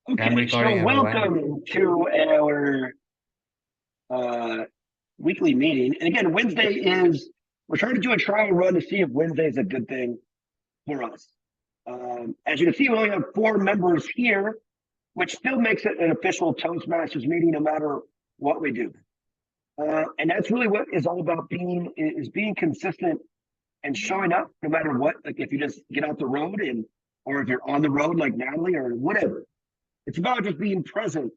I'm Okay, so recording, everyone. welcome to our uh, weekly meeting. And again, we're trying to do a trial run to see if Wednesday is a good thing for us. As you can see, we only have 4 members here, which still makes it an official Toastmasters meeting no matter what we do. And that's really what is all about being consistent and showing up no matter what. Like if you just get out the road or if you're on the road like Natalie or whatever. It's about just being present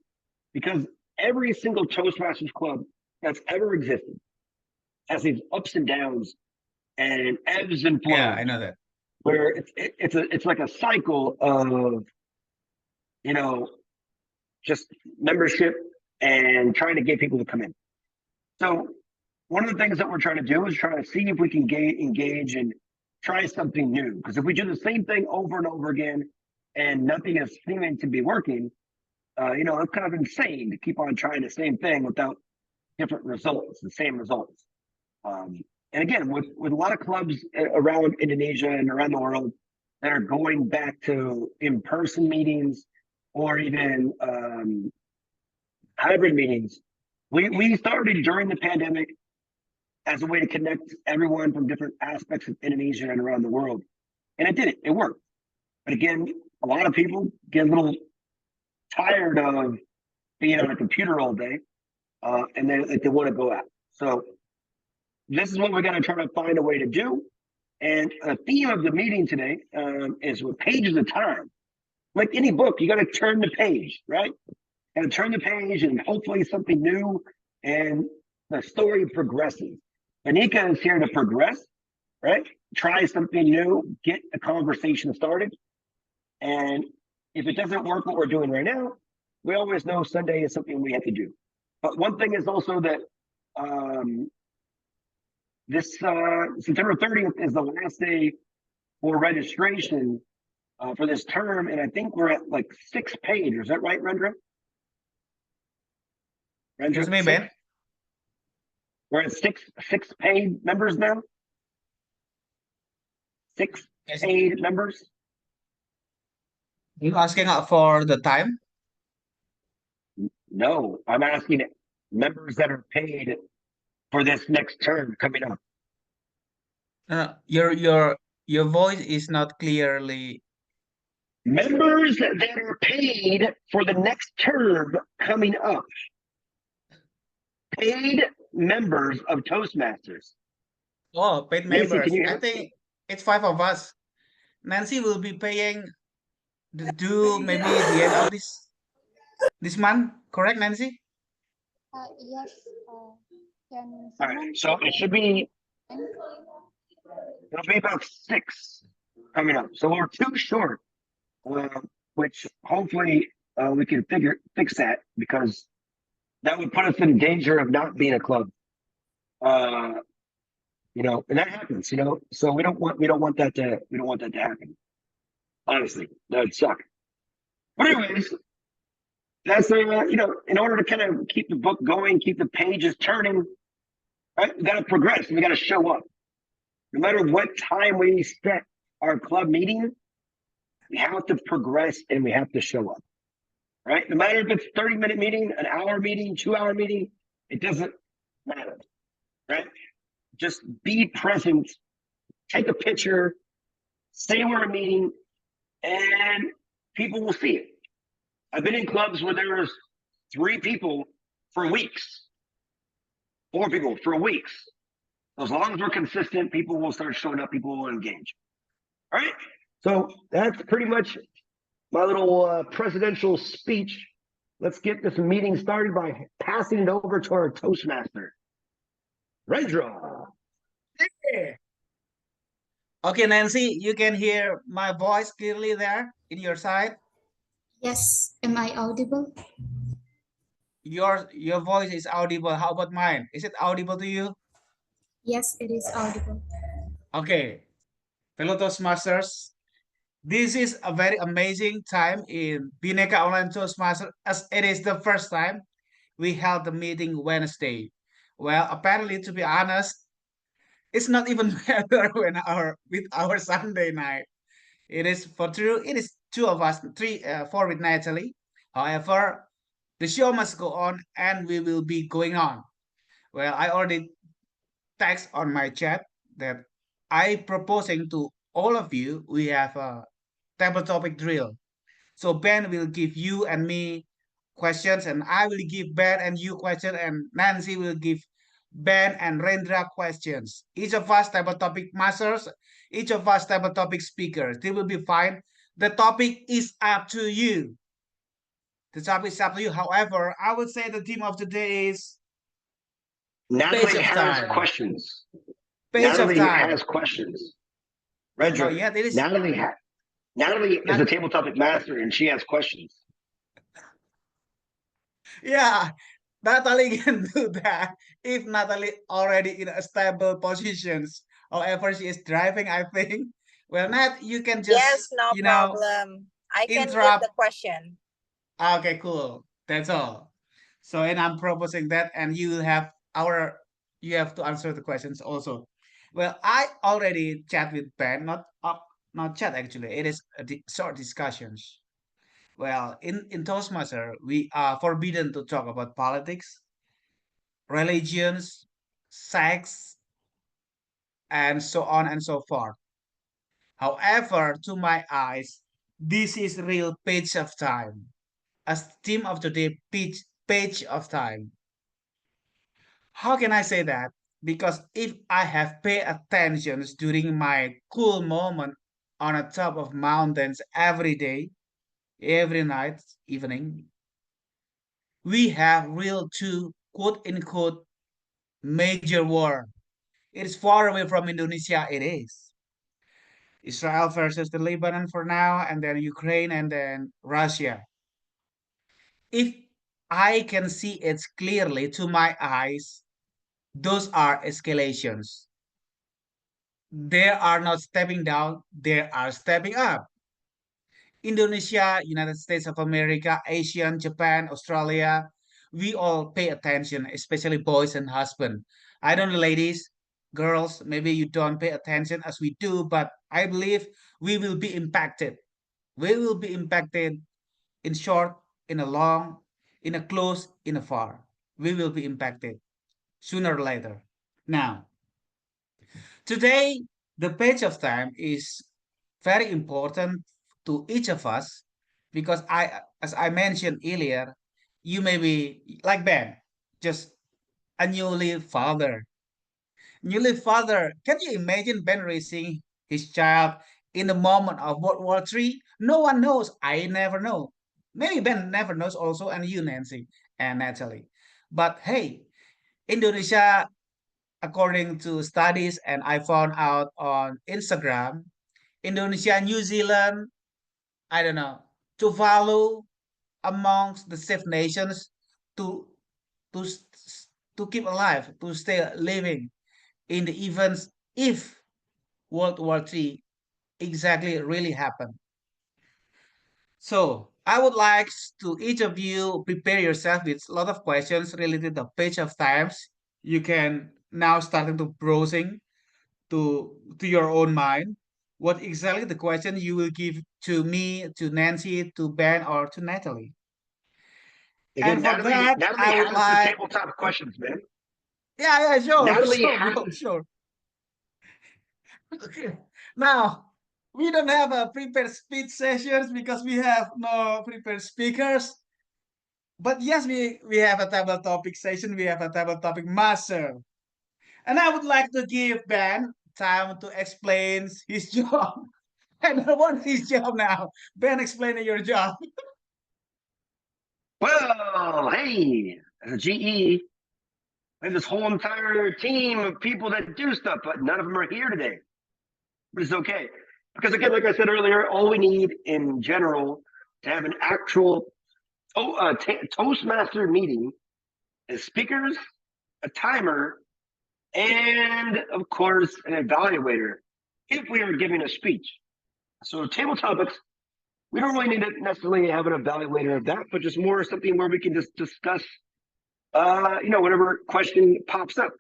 because every single Toastmasters club that's ever existed has these ups and downs and ebbs and Yeah, flows I know that. where it's like a cycle of you know just membership and trying to get people to come in. So one of the things that we're trying to do is try to see if we can engage and try something new. Because if we do the same thing over and over again and nothing is seeming to be working, it's kind of insane to keep on trying the same thing without different results, the same results. Um, and again, with a lot of clubs around Indonesia and around the world that are going back to in-person meetings or even hybrid meetings, we started during the pandemic as a way to connect everyone from different aspects of Indonesia and around the world. And it did it. It worked. But again, a lot of people get a little tired of being on a computer all day, and they want to go out. So this is what we're going to try to find a way to do. And a theme of the meeting today is with pages of time. Like any book, you got to turn the page, right? Got to turn the page, and hopefully something new, and the story progresses. Bhinneka is here to progress, right? Try something new, get a conversation started, and if it doesn't work, what we're doing right now, we always know Sunday is something we have to do. But one thing is also that um, this September 30th is the last day for registration for this term, and I think we're at like 6 paid. Is that right, Rendra? Excuse Rendra, me, Ben. six. We're at six paid members now. Six Yes. paid members. You asking for the time? No, I'm asking members that are paid for this next term coming up. Your voice is not clearly. Members that are paid for the next term coming up. Paid members of Toastmasters. Oh, paid Macy, can members. you I hear? think it's 5 of us. Nancy will be paying the due maybe the end of this month. Correct, Nancy? Yes, can All right, someone so and it'll be about 6 coming up. So we're too short, uh, which hopefully we can fix that because that would put us in danger of not being a club. Uh, and that happens. So we don't want that to happen. Honestly, that would suck. But anyways, that's in order to kind of keep the book going, keep the pages turning, right? We got to progress. We got to show up. No matter what time we set our club meeting, we have to progress and we have to show up, right? No matter if it's 30-minute meeting, an hour meeting, 2-hour meeting, it doesn't matter, right? Just be present, take a picture, say we're meeting, and people will see it. I've been in clubs where there was 3 people for weeks, 4 people for weeks. As long as we're consistent, people will start showing up, people will engage. All right. So that's pretty much my little presidential speech. Let's get this meeting started by passing it over to our Toastmaster, Rendra. Okay, Nancy, you can hear my voice clearly there in your side. yes, am I audible? Your voice is audible. How about mine? Is it audible to you? Yes, it is audible. Okay, fellow Toastmasters, this is a very amazing time in Bhinneka Online Toastmasters as it is the first time we held the meeting Wednesday. Well, apparently, to be honest, it's not even better when with our Sunday night. It is for true. It is 2 of us, 4 with Natalie. However, the show must go on and we will be going on. Well, I already text on my chat that I proposing to all of you, we have a table topic drill. So Ben will give you and me questions, and I will give Ben and you questions, and Nancy will give Ben and Rendra questions. Each of us table topic masters, each of us table topic speakers. It will be fine. The topic is up to you. The topic is up to you. However, I would say the theme of today is page Natalie of has time. questions. Page of Natalie time. has questions. No, Redra, yeah, it is Natalie is not. a table topic master and she has questions. Yeah, Natalie can do that if Natalie already in a stable positions. However, she is driving, I think. Well, Nat, you can Yes, just, no problem. I can give interrupt. the question. Okay, cool. That's all. So, and I'm proposing that, and you will have you have to answer the questions also. Well, I already chat with Ben, not chat actually. It is a short discussions. Well, in Toastmaster, we are forbidden to talk about politics, religions, sex, and so on and so forth. However, to my eyes, this is real page of time. As theme of today, page of time. How can I say that? Because if I have paid attention during my cool moment on the top of mountains every day, every night, evening, we have real two quote unquote major war. It is far away from Indonesia. It is Israel versus the Lebanon for now, and then Ukraine, and then Russia. If I can see it clearly to my eyes, those are escalations. They are not stepping down, they are stepping up. Indonesia, United States of America, Asian, Japan, Australia, we all pay attention, especially boys and husbands. I don't know, ladies, girls, maybe you don't pay attention as we do, but I believe we will be impacted. We will be impacted in short, in a long, in a close, in a far. We will be impacted sooner or later. Now, today, the page of time is very important to each of us because as I mentioned earlier, you may be like Ben, just a newly father. Newly father, can you imagine Ben raising his child in the moment of World War III? No one knows. I never know. Maybe Ben never knows also, and you, Nancy and Natalie. But hey, Indonesia, according to studies, and I found out on Instagram, Indonesia, New Zealand, I don't know, Tuvalu amongst the safe nations to to to keep alive, to stay living in the events if World War III exactly really happened. So I would like to each of you prepare yourself with a lot of questions related to the page of times. You can now starting to browsing to your own mind. What exactly the question you will give to me, to Nancy, to Ben, or to Natalie? Again, And for that, Natalie I would has the like, tabletop questions, man. yeah, sure, Natalie sure, bro, has. sure. Okay. Now, we don't have a prepared speech sessions because we have no prepared speakers. But yes, we have a table topic session. We have a table topic master. And I would like to give Ben time to explain his job. I don't want his job now. Ben, explain your job. Well, hey, as a GE, we have this whole entire team of people that do stuff, but none of them are here today. But it's okay. Because again, like I said earlier, all we need in general to have an actual Toastmaster meeting is speakers, a timer, and of course, an evaluator if we are giving a speech. So table topics, we don't really need to necessarily have an evaluator of that, but just more something where we can just discuss, whatever question pops up.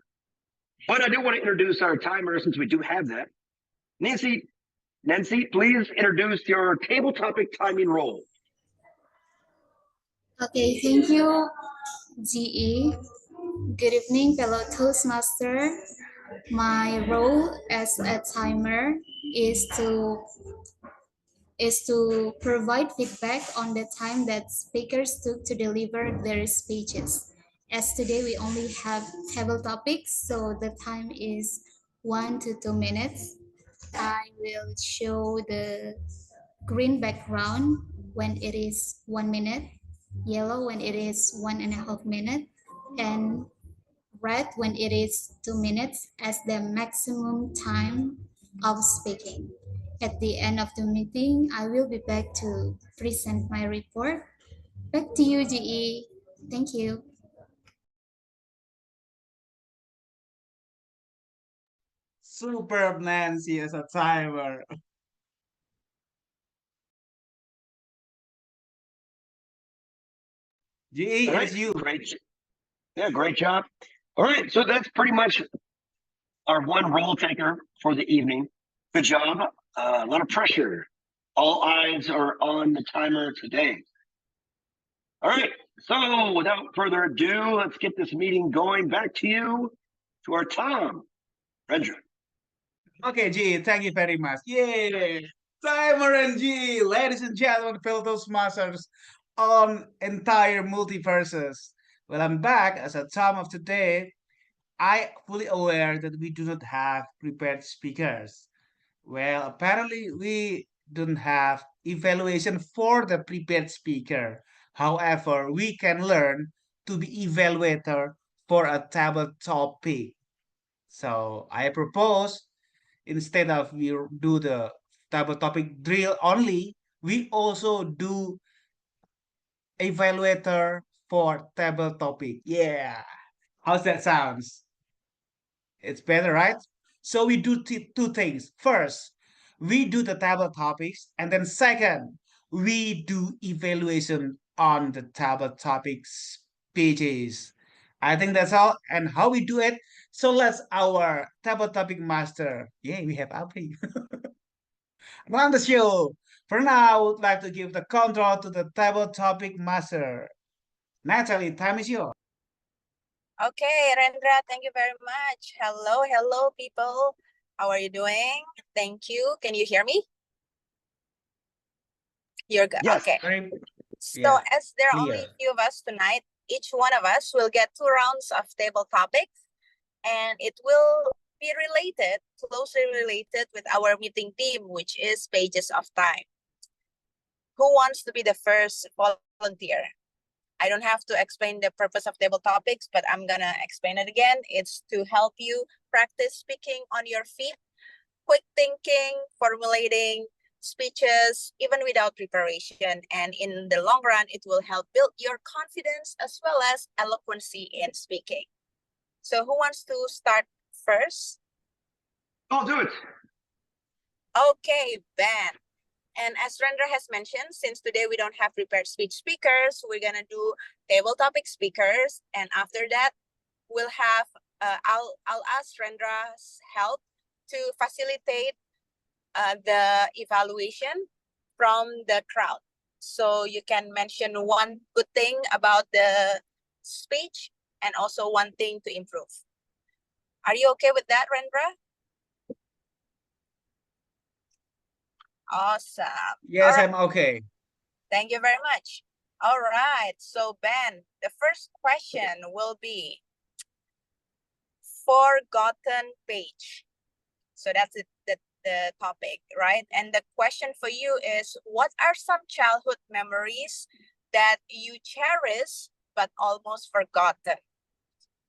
But I do want to introduce our timer since we do have that. Nancy, please introduce your table topic timing role. Okay, thank you, GE. Good evening, fellow Toastmaster. My role as a timer is to provide feedback on the time that speakers took to deliver their speeches. As today we only have table topics, so the time is 1 to 2 minutes. I will show the green background when it is 1 minute, yellow when it is 1.5 minutes, and red when it is 2 minutes as the maximum time of speaking. At the end of the meeting, I will be back to present my report. Back to you, GE. Thank you. Superb Nancy as a timer. GE, All it right, is you. great. Yeah, great job. All right, so that's pretty much our one role taker for the evening. Good job. A lot of pressure. All eyes are on the timer today. All right, so without further ado, let's get this meeting going. Back to you, to our Tom. Rendra. Okay, G, thank you very much. Yay! Timer and G, ladies and gentlemen, fellow Toastmasters on entire multiverses. Well, I'm back as a Tom of today. I fully aware that we do not have prepared speakers. Well, apparently we don't have evaluation for the prepared speaker. However, we can learn to be evaluator for a table topic. So I propose instead of we do the table topic drill only, we also do evaluator for table topic. Yeah. How's that sounds? It's better, right? So we do two things. First, we do the table topics, and then second, we do evaluation on the table topics pages. I think that's all. And how we do it. So let's our table topic master. Yeah, we have Apri. Run the show. For now, I would like to give the control to the table topic master. Natalie, time is yours. Okay, Rendra, thank you very much. Hello, people. How are you doing? Thank you. Can you hear me? You're good. Yes. Okay. So Yeah, as there are clear. only a few of us tonight, each one of us will get 2 rounds of table topics, and it will be related, closely related with our meeting theme, which is pages of time. Who wants to be the first volunteer? I don't have to explain the purpose of table topics, but I'm gonna explain it again. It's to help you practice speaking on your feet, quick thinking, formulating speeches, even without preparation. And in the long run, it will help build your confidence as well as eloquency in speaking. So who wants to start first? I'll do it. Okay, Ben. And as Rendra has mentioned, since today we don't have prepared speech speakers, we're gonna do table topic speakers. And after that, we'll have, I'll ask Rendra's help to facilitate the evaluation from the crowd. So you can mention one good thing about the speech and also one thing to improve. Are you okay with that, Rendra? Awesome. Yes, All right. I'm okay. Thank you very much. All right. So Ben, the first question will be forgotten page. So that's the topic, right? And the question for you is, what are some childhood memories that you cherish but almost forgotten?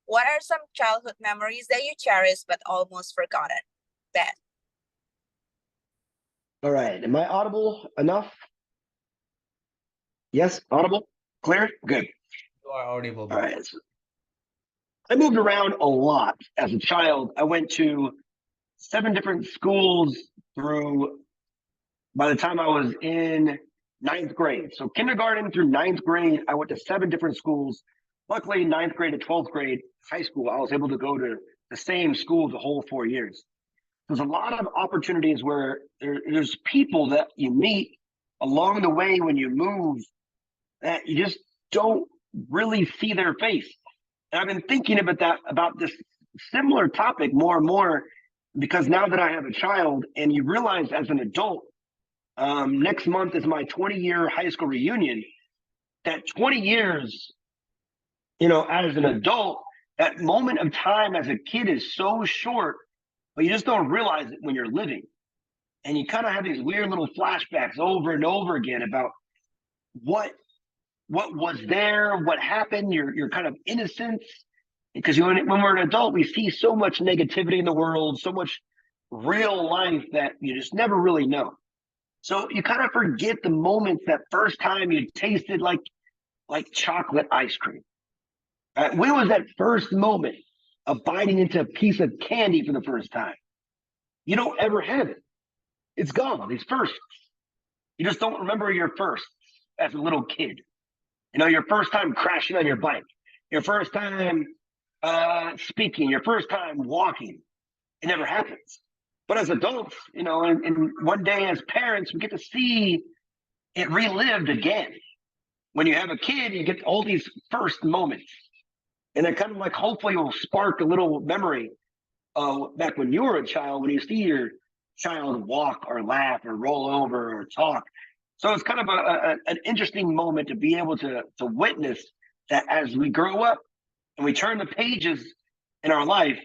What are some childhood memories that you cherish but almost forgotten? Ben. All right. Am I audible enough? Yes, audible? Clear? Good. You are audible. All right. So I moved around a lot as a child. I went to 7 different schools through by the time I was in 9th grade. So kindergarten through 9th grade, I went to 7 different schools. Luckily, 9th grade to 12th grade, high school, I was able to go to the same school the whole 4 years. There's a lot of opportunities where there's people that you meet along the way when you move that you just don't really see their face. And I've been thinking about this similar topic more and more, because now that I have a child, and you realize as an adult, next month is my 20-year high school reunion. That 20 years, as an adult, that moment of time as a kid is so short, but you just don't realize it when you're living. And you kind of have these weird little flashbacks over and over again about what was there, what happened, your kind of innocence. Because when we're an adult, we see so much negativity in the world, so much real life that you just never really know. So you kind of forget the moments, that first time you tasted like chocolate ice cream. When was that first moment of biting into a piece of candy for the first time? You don't ever have it. It's gone. It's first. You just don't remember your first as a little kid. Your first time crashing on your bike, your first time speaking, your first time walking. It never happens. But as adults, and one day as parents, we get to see it relived again. When you have a kid, you get all these first moments. And it kind of like hopefully will spark a little memory back when you were a child, when you see your child walk or laugh or roll over or talk. So it's kind of an interesting moment to be able to witness that as we grow up and we turn the pages in our life,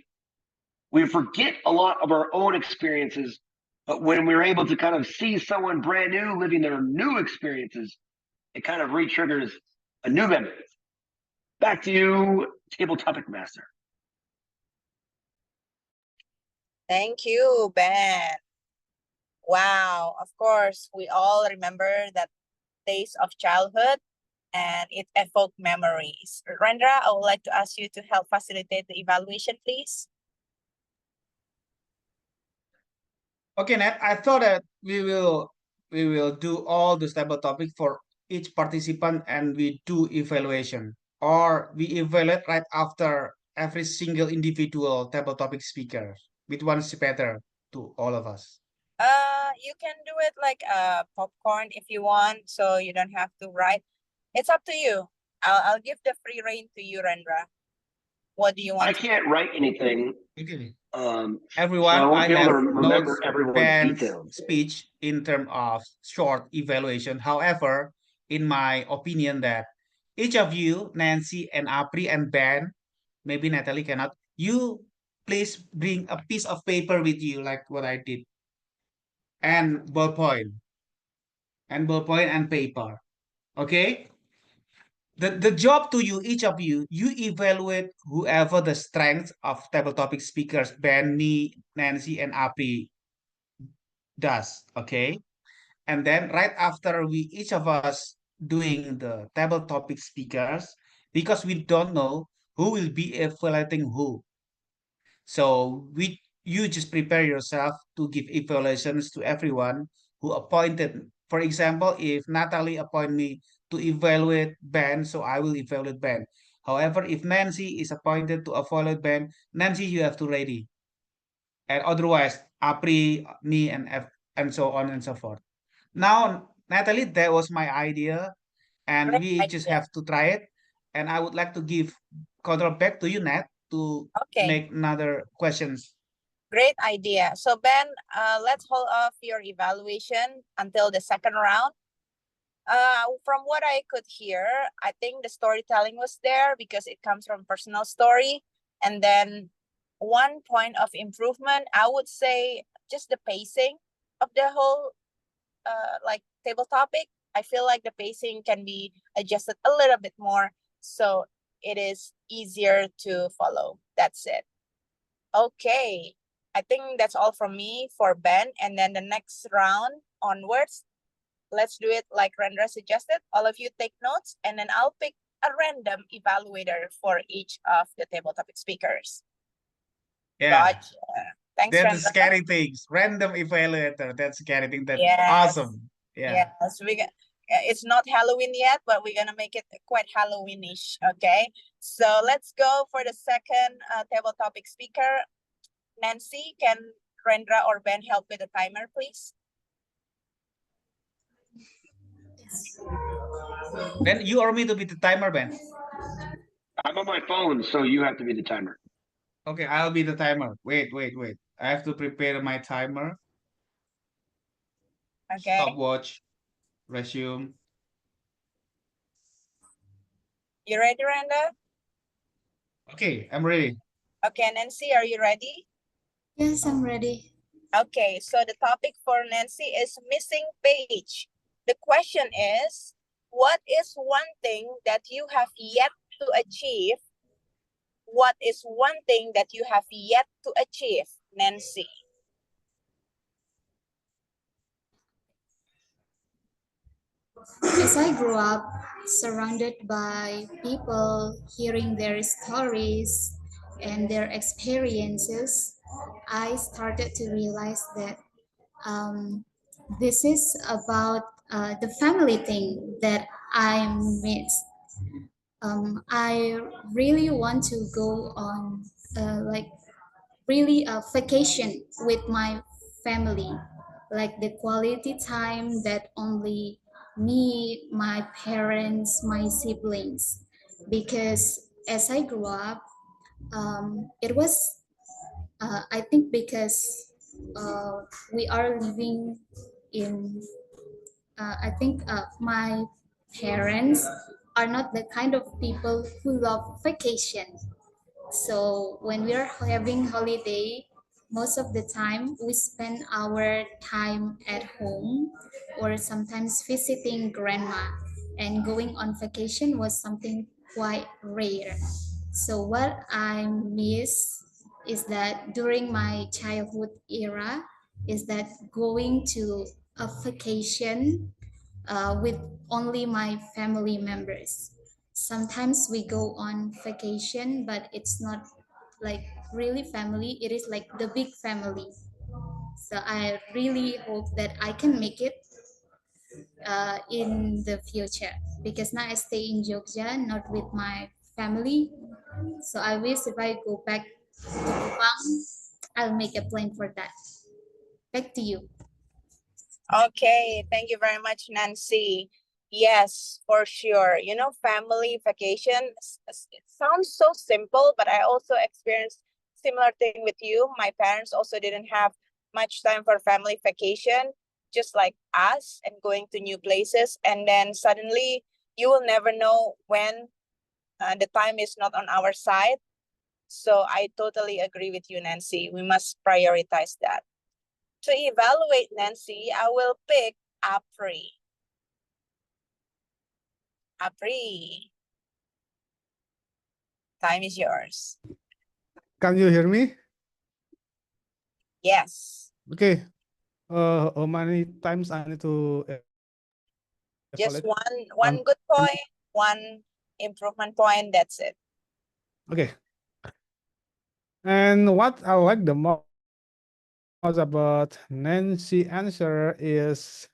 we forget a lot of our own experiences. But when we're able to kind of see someone brand new living their new experiences, it kind of re-triggers a new memory. Back to you, Table Topic Master. Thank you, Ben. Wow, of course, we all remember that days of childhood, and it evoked memories. Rendra, I would like to ask you to help facilitate the evaluation, please. Okay, Nat, I thought that we will do all the table topic for each participant, and we do evaluation, or we evaluate right after every single individual table topic speaker. Which one is better to all of us? You can do it like popcorn if you want, so you don't have to write. It's up to you. I'll give the free rein to you, Rendra. What do you want? I can't write anything. Okay. So Everyone, I won't I be able have to remember notes everyone's Ben's details. speech in terms of short evaluation. However, in my opinion, that each of you, Nancy and Apri and Ben, maybe Natalie cannot, you please bring a piece of paper with you, like what I did, and ballpoint, and paper. Okay? The job to you, each of you, you evaluate whoever the strengths of table topic speakers, Benny, Nancy, and Apri does. Okay? And then right after we, each of us doing the table topic speakers, because we don't know who will be evaluating who. So you just prepare yourself to give evaluations to everyone who appointed. For example, if Natalie appoint me to evaluate Ben, so I will evaluate Ben. However, if Nancy is appointed to evaluate Ben, Nancy, you have to ready. And otherwise, Apri, me, and so on and so forth. Now, Natalie, that was my idea, and Great we just idea. have to try it. And I would like to give control back to you, Nat, to Okay, make another questions. great idea. So Ben, let's hold off your evaluation until the second round. From what I could hear, I think the storytelling was there because it comes from personal story. And then one point of improvement, I would say just the pacing of the whole like table topic. I feel like the pacing can be adjusted a little bit more so it is easier to follow. That's it. Okay. I think that's all from me for Ben. And then the next round onwards, let's do it like Rendra suggested. All of you take notes, and then I'll pick a random evaluator for each of the table topic speakers. Yeah, Gotcha. Thanks, that's the Rendra. scary things. Random evaluator. That's scary thing. That's Yes. awesome. Yeah. Yes, it's not Halloween yet, but we're gonna make it quite Halloweenish. Okay, so let's go for the second table topic speaker. Nancy, can Rendra or Ben help with the timer, please? Ben, you or me to be the timer, Ben? I'm on my phone, so you have to be the timer. Okay, I'll be the timer. Wait. I have to prepare my timer. Okay. Stopwatch. Resume. You ready, Randa? Okay, I'm ready. Okay, Nancy, are you ready? Yes, I'm ready. Okay, so the topic for Nancy is missing page. The question is, what is one thing that you have yet to achieve? What is one thing that you have yet to achieve, Nancy? As I grew up surrounded by people hearing their stories and their experiences, I started to realize that um, this is about the family thing that I miss. I really want to go on like really a vacation with my family, like the quality time that only me, my parents, my siblings. Because as I grew up, it was, I think, because we are living in, I think my parents are not the kind of people who love vacation. So when we are having holiday, most of the time we spend our time at home or sometimes visiting grandma, and going on vacation was something quite rare. So what I miss is that during my childhood era is that going to a vacation with only my family members. Sometimes we go on vacation, but it's not like really family, it is like the big family. So I really hope that I can make it in the future, because now I stay in Jogja, not with my family. So I wish if I go back to Kupang, I'll make a plan for that. Back to you. Okay, thank you very much, Nancy. Yes, for sure. You know, family vacation, it sounds so simple, but I also experienced similar thing with you. My parents also didn't have much time for family vacation, just like us, and going to new places. And then suddenly you will never know when the time is not on our side. So I totally agree with you, Nancy. We must prioritize that. To evaluate Nancy, I will pick Apri. Apri, time is yours. Can you hear me? Yes, Okay. How many times I need to just evaluate? one good point, one improvement point. That's it. Okay. And what I like the most about Nancy answer is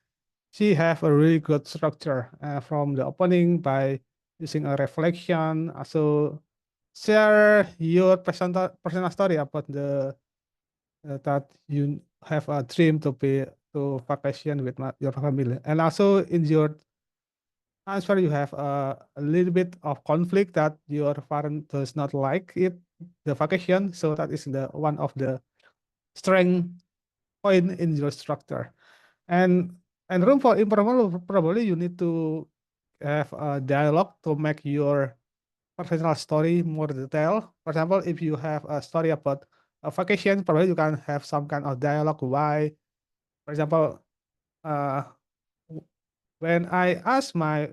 she have a really good structure from the opening by using a reflection. Also share your personal story about the that you have a dream to be to vacation with your family, and also in your answer you have a little bit of conflict that your parent does not like it the vacation, so that is the one of the strength point in your structure. and and room for improvement, probably you need to have a dialogue to make your personal story more detailed. For example, if you have a story about a vacation, probably you can have some kind of dialogue why. For example, uh, when I asked my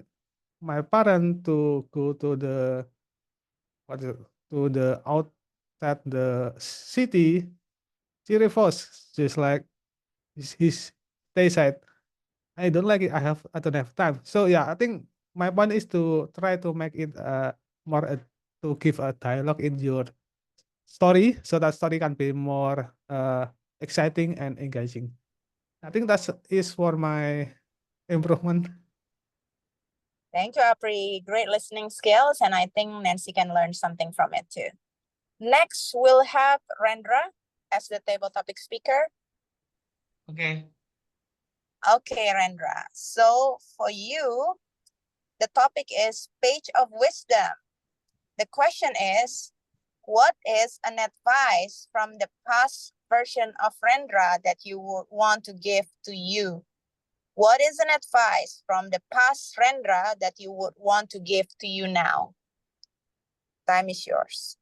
parent to go to the what is it, to the outside the city, she refused. Just like they said, I don't like it. I don't have time. So yeah, I think my point is to try to make it more to give a dialogue in your story, so that story can be more exciting and engaging. I think that's is for my improvement. Thank you, Apri. Great listening skills, and I think Nancy can learn something from it too. Next, we'll have Rendra as the table topic speaker. Okay. Okay, Rendra. So for you, the topic is Page of Wisdom. The question is, what is an advice from the past version of Rendra that you would want to give to you? What is an advice from the past Rendra that you would want to give to you now? Time is yours.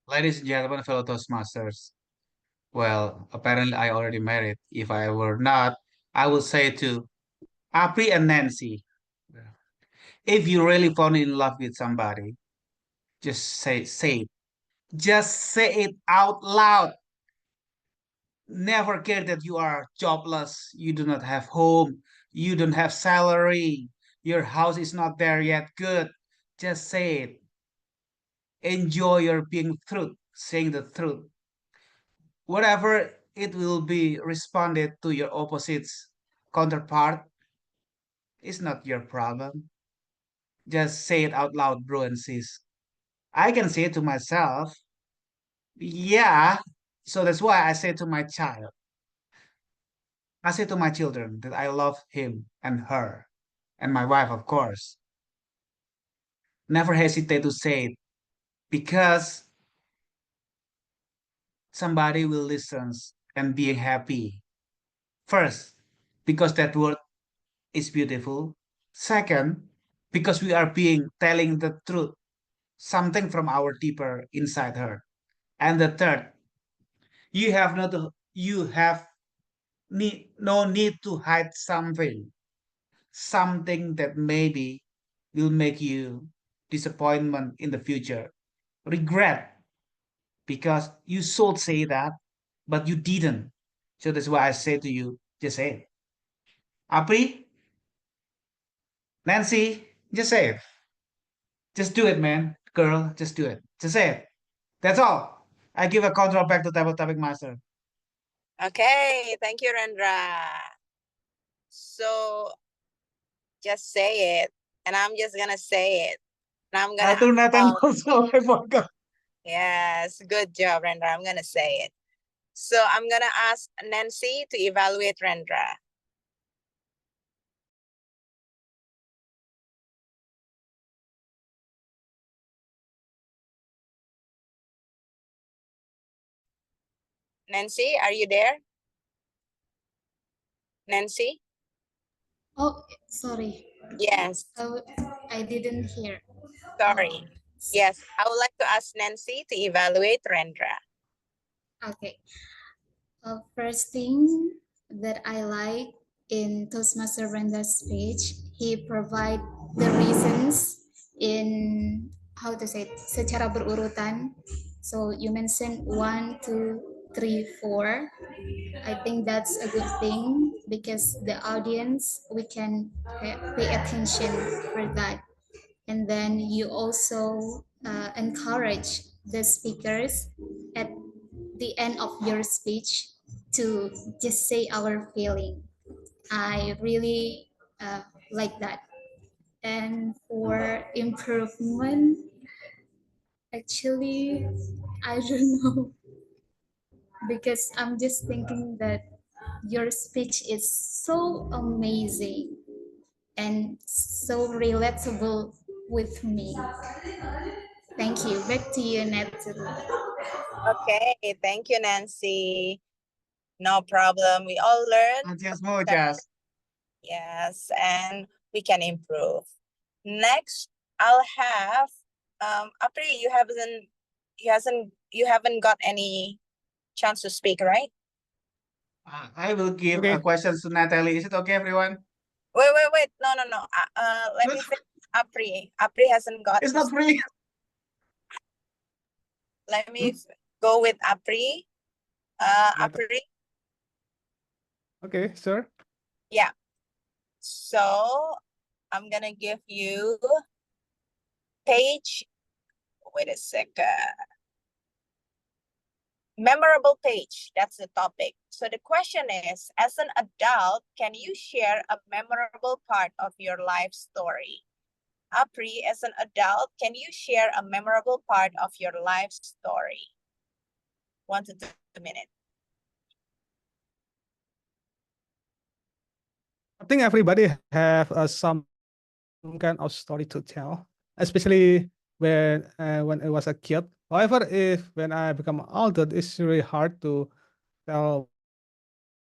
Ladies and gentlemen, fellow Toastmasters. Well, apparently I already married. If I were not, I would say to Apri and Nancy, if you really fall in love with somebody, just say it. Just say it out loud. Never care that you are jobless, you do not have home, you don't have salary, your house is not there yet. Good. Just say it. Enjoy your being truth, saying the truth. Whatever it will be responded to your opposite's counterpart is not your problem. Just say it out loud, bro and sis. I can say it to myself. Yeah. So that's why I say to my child, I say to my children that I love him and her and my wife, of course. Never hesitate to say it because somebody will listen and being happy. First, because that word is beautiful. Second, because we are being telling the truth, something from our deeper inside her. And the third, you have no need to hide something that maybe will make you disappointment in the future, regret, because you should say that, but you didn't. So that's why I say to you, just say it. Apri, Nancy, just say it. Just do it, man. Girl, just do it. Just say it. That's all. I give a control back to Table Topic Master. Okay, thank you, Rendra. So just say it, and I'm just gonna say it. And I'm gonna Atur Nathan call. also, I forgot. Yes, good job, Rendra. I'm gonna say it. So I'm gonna ask Nancy to evaluate Rendra. Nancy, are you there? Nancy? Oh, sorry. Yes, Oh, I didn't hear. sorry. Yes, I would like to ask Nancy to evaluate Rendra. Okay. First thing that I like in Toastmaster Brenda's speech, he provide the reasons in how to say it, secara berurutan. So you mentioned 1, 2, 3, 4. I think that's a good thing because the audience we can pay attention for that. And then you also encourage the speakers at the end of your speech to just say our feeling. I really like that. And for improvement, actually, I don't know because I'm just thinking that your speech is so amazing and so relatable with me. Thank you. Back to you, Natalie. Okay, thank you, Nancy. No problem. We all learn. Muchas, muchas. Yes, and we can improve. Next, I'll have Apri, you haven't got any chance to speak, right? I will give Okay. a question to Natalie. Is it okay, everyone? Wait. No. Let me finish Apri. Apri hasn't got It's to not free. Let me go with Apri. Apri, Okay, sir. yeah. So I'm gonna give you page. Wait a second. Memorable page, that's the topic. So the question is, as an adult, can you share a memorable part of your life story? Apri, as an adult, can you share a memorable part of your life story? 1 to 2 minutes. think everybody have some kind of story to tell, especially when I was a kid. However, if when I become older, it's really hard to tell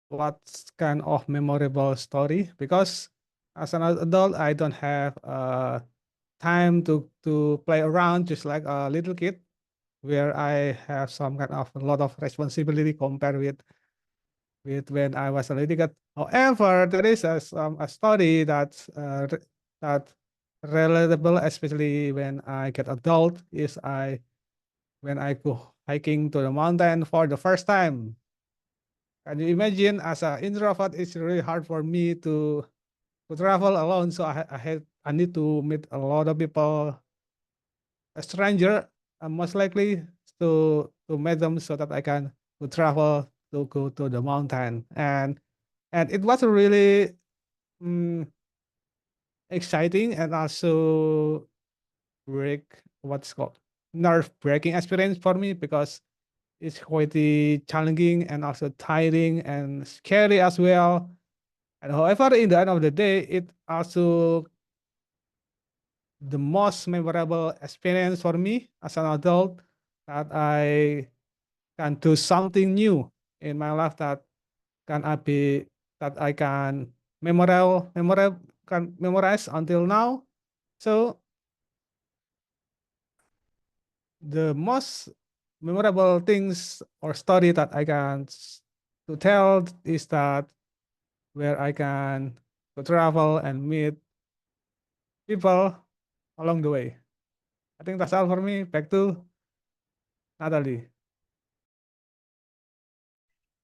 what kind of memorable story because as an adult, I don't have time to play around just like a little kid, where I have some kind of a lot of responsibility compared with when I was a little kid. However, there is a story that's that relatable, especially when I get adult, is when I go hiking to the mountain for the first time. Can you imagine, as an introvert, it's really hard for me to travel alone. So I need to meet a lot of people, a stranger, most likely to meet them so that I can to travel to go to the mountain. And it was a really exciting and also what's called nerve breaking experience for me because it's quite challenging and also tiring and scary as well. And however, in the end of the day, it also the most memorable experience for me as an adult that I can do something new in my life that I can memorize until now. So the most memorable things or story that I can to tell is that where I can to travel and meet people along the way. I think that's all for me. Back to Natalie.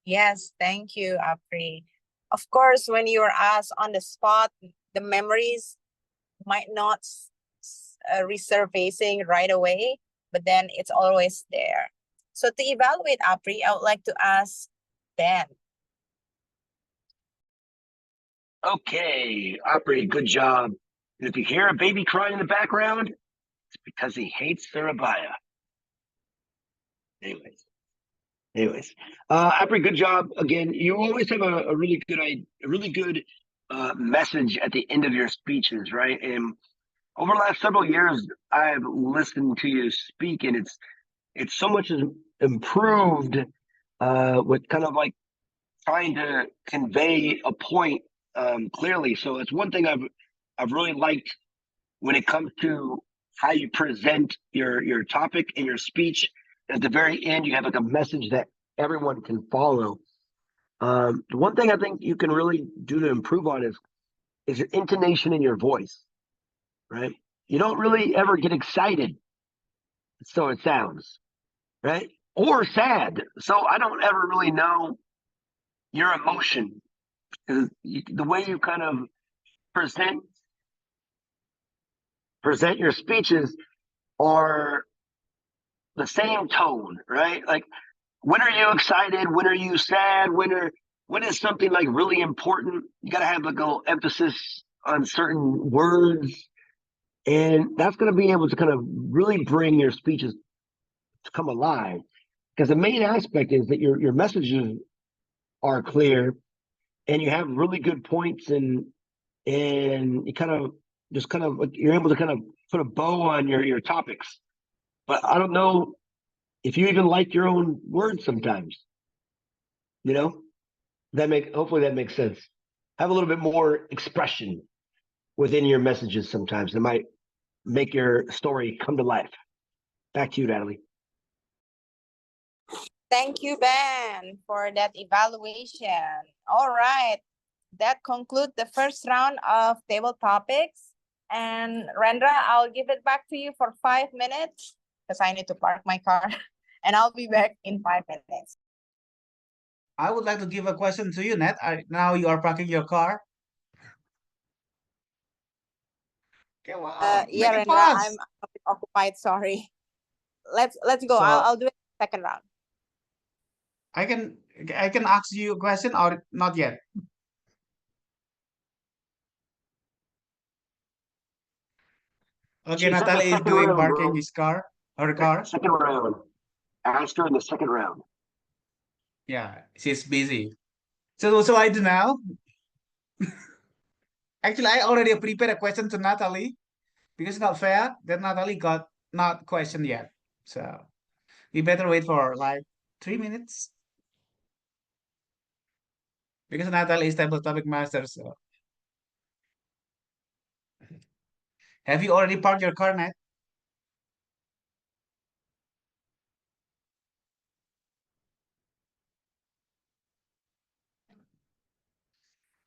Yes, thank you, Apri. Of course, when you're asked on the spot, the memories might not resurfacing right away, but then it's always there. So to evaluate Apri, I would like to ask Ben. Okay, Opry, good job. And if you hear a baby crying in the background, it's because he hates Surabaya. Anyways, Opry, good job again. You always have a really good message at the end of your speeches, right? And over the last several years, I've listened to you speak, and it's so much improved with kind of like trying to convey a point clearly. So it's one thing I've really liked when it comes to how you present your topic and your speech. At the very end, you have like a message that everyone can follow. The one thing I think you can really do to improve on is your intonation in your voice, right? You don't really ever get excited, so it sounds, right? Or sad. So I don't ever really know your emotion. The way you kind of present your speeches are the same tone, right? Like, when are you excited? When are you sad? When is something like really important? You got to have like a little emphasis on certain words, and that's going to be able to kind of really bring your speeches to come alive. Because the main aspect is that your messages are clear, and you have really good points, and you kind of you're able to kind of put a bow on your topics. But I don't know if you even like your own words sometimes. You know, hopefully that makes sense. Have a little bit more expression within your messages sometimes. It might make your story come to life. Back to you, Natalie. Thank you, Ben, for that evaluation. All right. That concludes the first round of table topics. And Rendra, I'll give it back to you for 5 minutes because I need to park my car and I'll be back in 5 minutes. I would like to give a question to you, Nat. Now you are parking your car. Okay, well, Yeah, make it Rendra, fast. I'm a bit occupied. Sorry. Let's go. So I'll do it second round. I can ask you a question or not yet. Okay, She said the Natalie is second doing round, parking bro. his car, her car. Second round. Ask her in the second round. Yeah, she's busy. So what shall I do now? Actually, I already prepared a question to Natalie because it's not fair that Natalie got not question yet. So we better wait for like 3 minutes because Natalie is table topic master. So have you already parked your car, Nat?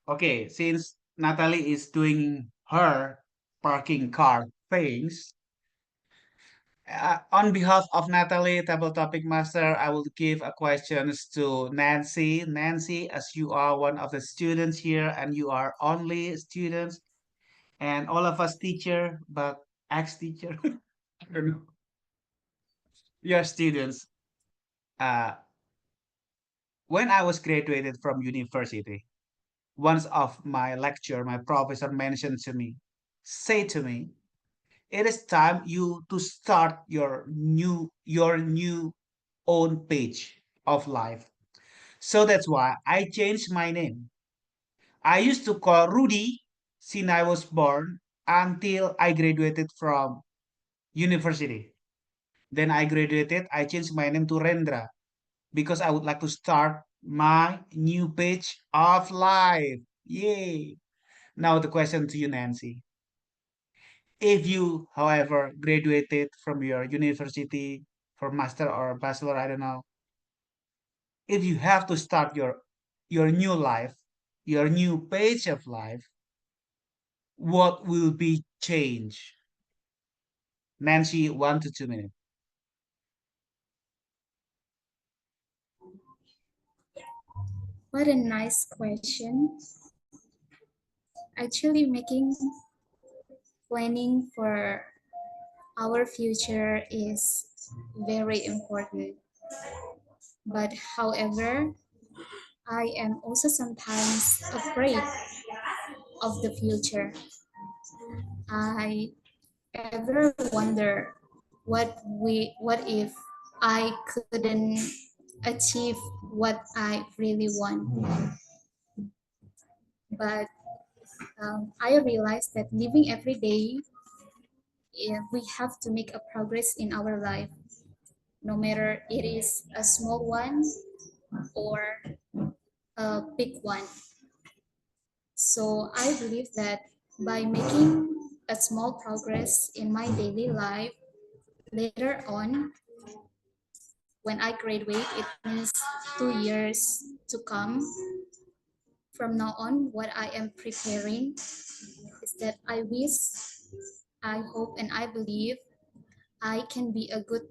Okay, since Natalie is doing her parking car things, on behalf of Natalie, Table Topic Master, I will give a questions to Nancy. Nancy, as you are one of the students here and you are only students and all of us teacher, but ex-teacher, I don't know. You're students. Uh, when I was graduated from university, once of my lecture, my professor mentioned to me, say to me, it is time you to start your new own page of life. So that's why I changed my name. I used to call Rudy since I was born until I graduated from university. Then I graduated, I changed my name to Rendra because I would like to start my new page of life. Yay. Now the question to you, Nancy. If you, however, graduated from your university for master or bachelor, I don't know, if you have to start your new life, your new page of life, what will be change? Nancy, 1 to 2 minutes. What a nice question. Actually, making planning for our future is very important. But however, I am also sometimes afraid of the future. I ever wonder what if I couldn't achieve what I really want. But I realized that living every day, we have to make a progress in our life, no matter it is a small one or a big one. So I believe that by making a small progress in my daily life, later on, when I graduate, it means 2 years to come. From now on, what I am preparing is that I wish, I hope, and I believe I can be a good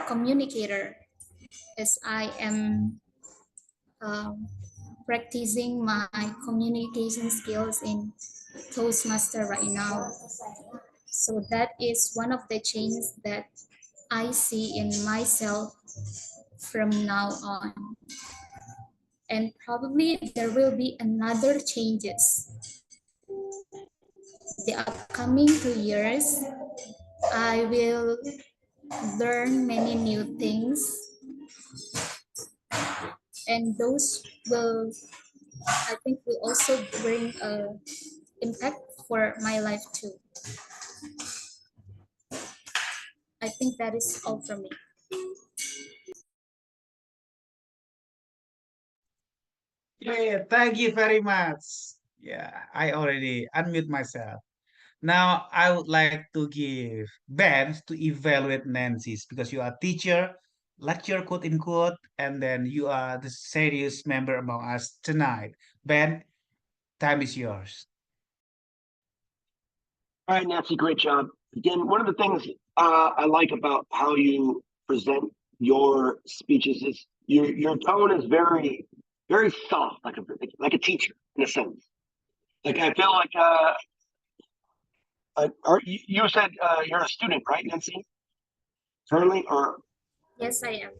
communicator as I am um, practicing my communication skills in Toastmaster right now. So that is one of the changes that I see in myself from now on. And probably there will be another changes. The upcoming 2 years, I will learn many new things, and those will, I think, will also bring a impact for my life too. I think that is all from me. Yeah, thank you very much. Yeah, I already unmute myself. Now I would like to give Ben to evaluate Nancy's because you are teacher, lecturer, quote unquote, and then you are the serious member among us tonight. Ben, time is yours. All right, Nancy, great job. Again, one of the things I like about how you present your speeches is your tone is very soft, like a teacher in a sense. Like I feel like you said you're a student, right, Nancy? Currently, or Yes, I am.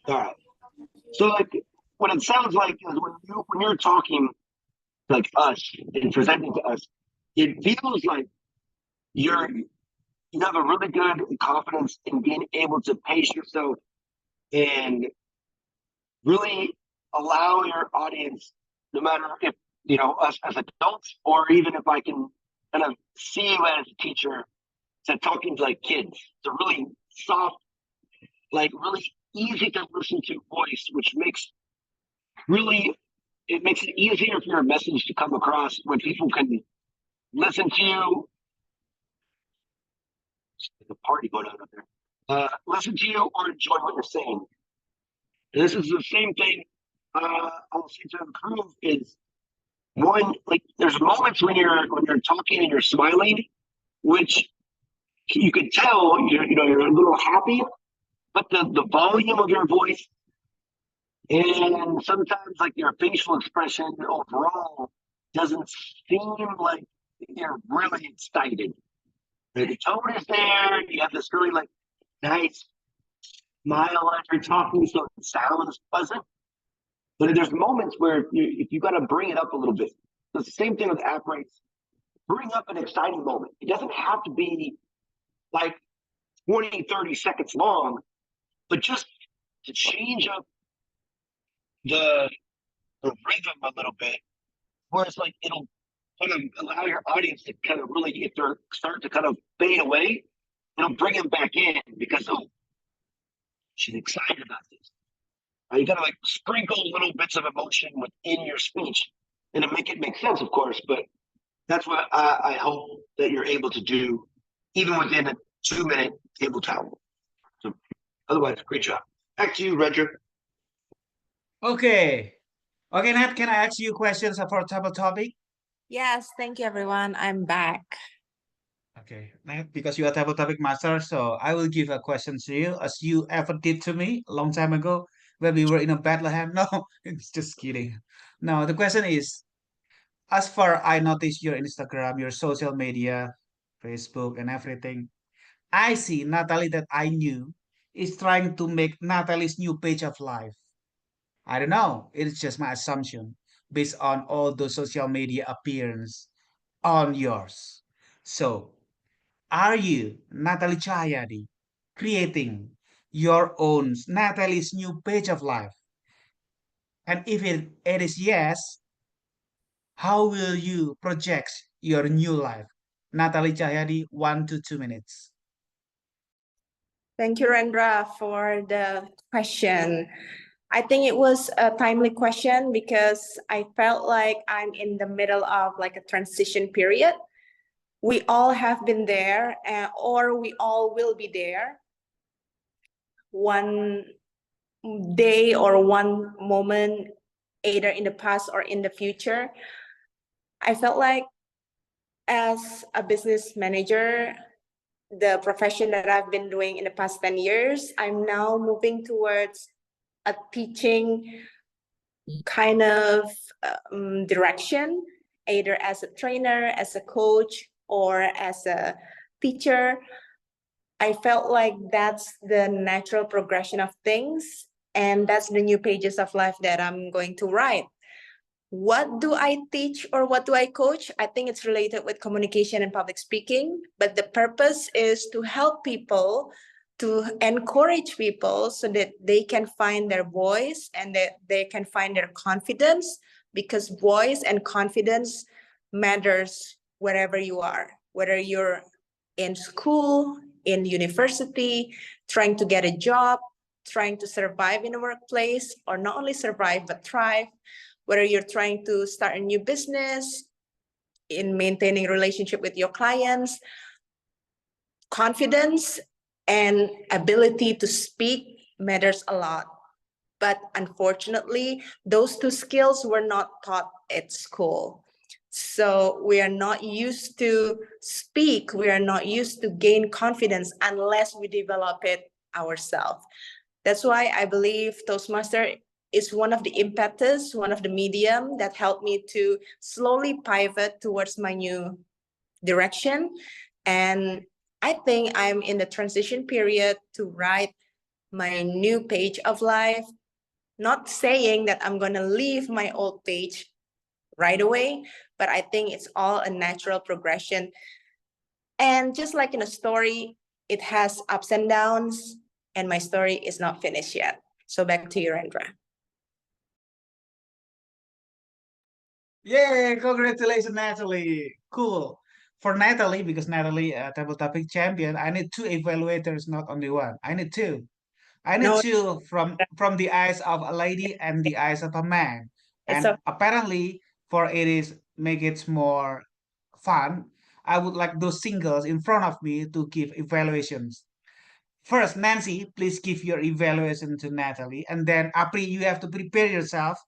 all right. So like what it sounds like is when you're talking like us and presenting to us, it feels like you're you have a really good confidence in being able to pace yourself and really allow your audience, no matter if us as adults, or even if I can kind of see you as a teacher, to talking to like kids. It's a really soft, like really easy to listen to voice, which makes it makes it easier for your message to come across when people can listen to you. There's a party going on up there. Listen to you or enjoy what you're saying. And this is the same thing I'll say to improve is one, like there's moments when you're talking and you're smiling, which you can tell you're a little happy, but the volume of your voice and sometimes like your facial expression overall doesn't seem like you're really excited. The tone is there. You have this really like nice smile as you're talking, so it sounds pleasant. But there's moments where if you got to bring it up a little bit. It's the same thing with app rates. Bring up an exciting moment. It doesn't have to be like 20, 30 seconds long, but just to change up the rhythm a little bit, where it's like it'll kind of allow your audience to kind of really, if they're starting to kind of fade away, it'll bring them back in because, oh, she's excited about this. You gotta like sprinkle little bits of emotion within your speech and to make it make sense, of course, but that's what I hope that you're able to do even within a 2-minute table talk. So otherwise, great job. Back to you, Redger. Okay. Okay, Nat, can I ask you questions for table topic? Yes, thank you, everyone. I'm back. Okay, Nat, because you are table topic master, so I will give a question to you as you ever did to me a long time ago when we were in a Bethlehem. No, it's just kidding. No, the question is, as far I noticed your Instagram, your social media, Facebook, and everything, I see Natalie that I knew is trying to make Natalie's new page of life. I don't know. It's just my assumption based on all the social media appearance on yours. So, are you, Natalie Chayadi, creating your own Natalie's new page of life? And if it is yes, how will you project your new life? Natalie Chayadi, 1 to 2 minutes. Thank you, Rendra, for the question. I think it was a timely question because I felt like I'm in the middle of like a transition period. We all have been there, or we all will be there one day or one moment, either in the past or in the future. I felt like as a business manager, the profession that I've been doing in the past 10 years, I'm now moving towards a teaching kind of direction, either as a trainer, as a coach, or as a teacher. I felt like that's the natural progression of things, and that's the new pages of life that I'm going to write. What do I teach or what do I coach? I think it's related with communication and public speaking, but the purpose is to help people, to encourage people so that they can find their voice and that they can find their confidence, because voice and confidence matters wherever you are, whether you're in school, in university, trying to get a job, trying to survive in a workplace, or not only survive, but thrive. Whether you're trying to start a new business, in maintaining relationship with your clients, confidence and ability to speak matters a lot. But unfortunately, those two skills were not taught at school. So we are not used to speak, we are not used to gain confidence unless we develop it ourselves. That's why I believe Toastmaster is one of the impetus, one of the medium that helped me to slowly pivot towards my new direction. And I think I'm in the transition period to write my new page of life, not saying that I'm going to leave my old page right away, but I think it's all a natural progression. And just like in a story, it has ups and downs, and my story is not finished yet. So back to you, Rendra. Yay! Congratulations, Natalie. Cool. For Natalie, because Natalie, table topic champion, I need two evaluators, not only one. I need two. I need No, two from the eyes of a lady and the eyes of a man. it's And okay. apparently, for it is make it more fun, I would like those singles in front of me to give evaluations. First, Nancy, please give your evaluation to Natalie, and then Apri, you have to prepare yourself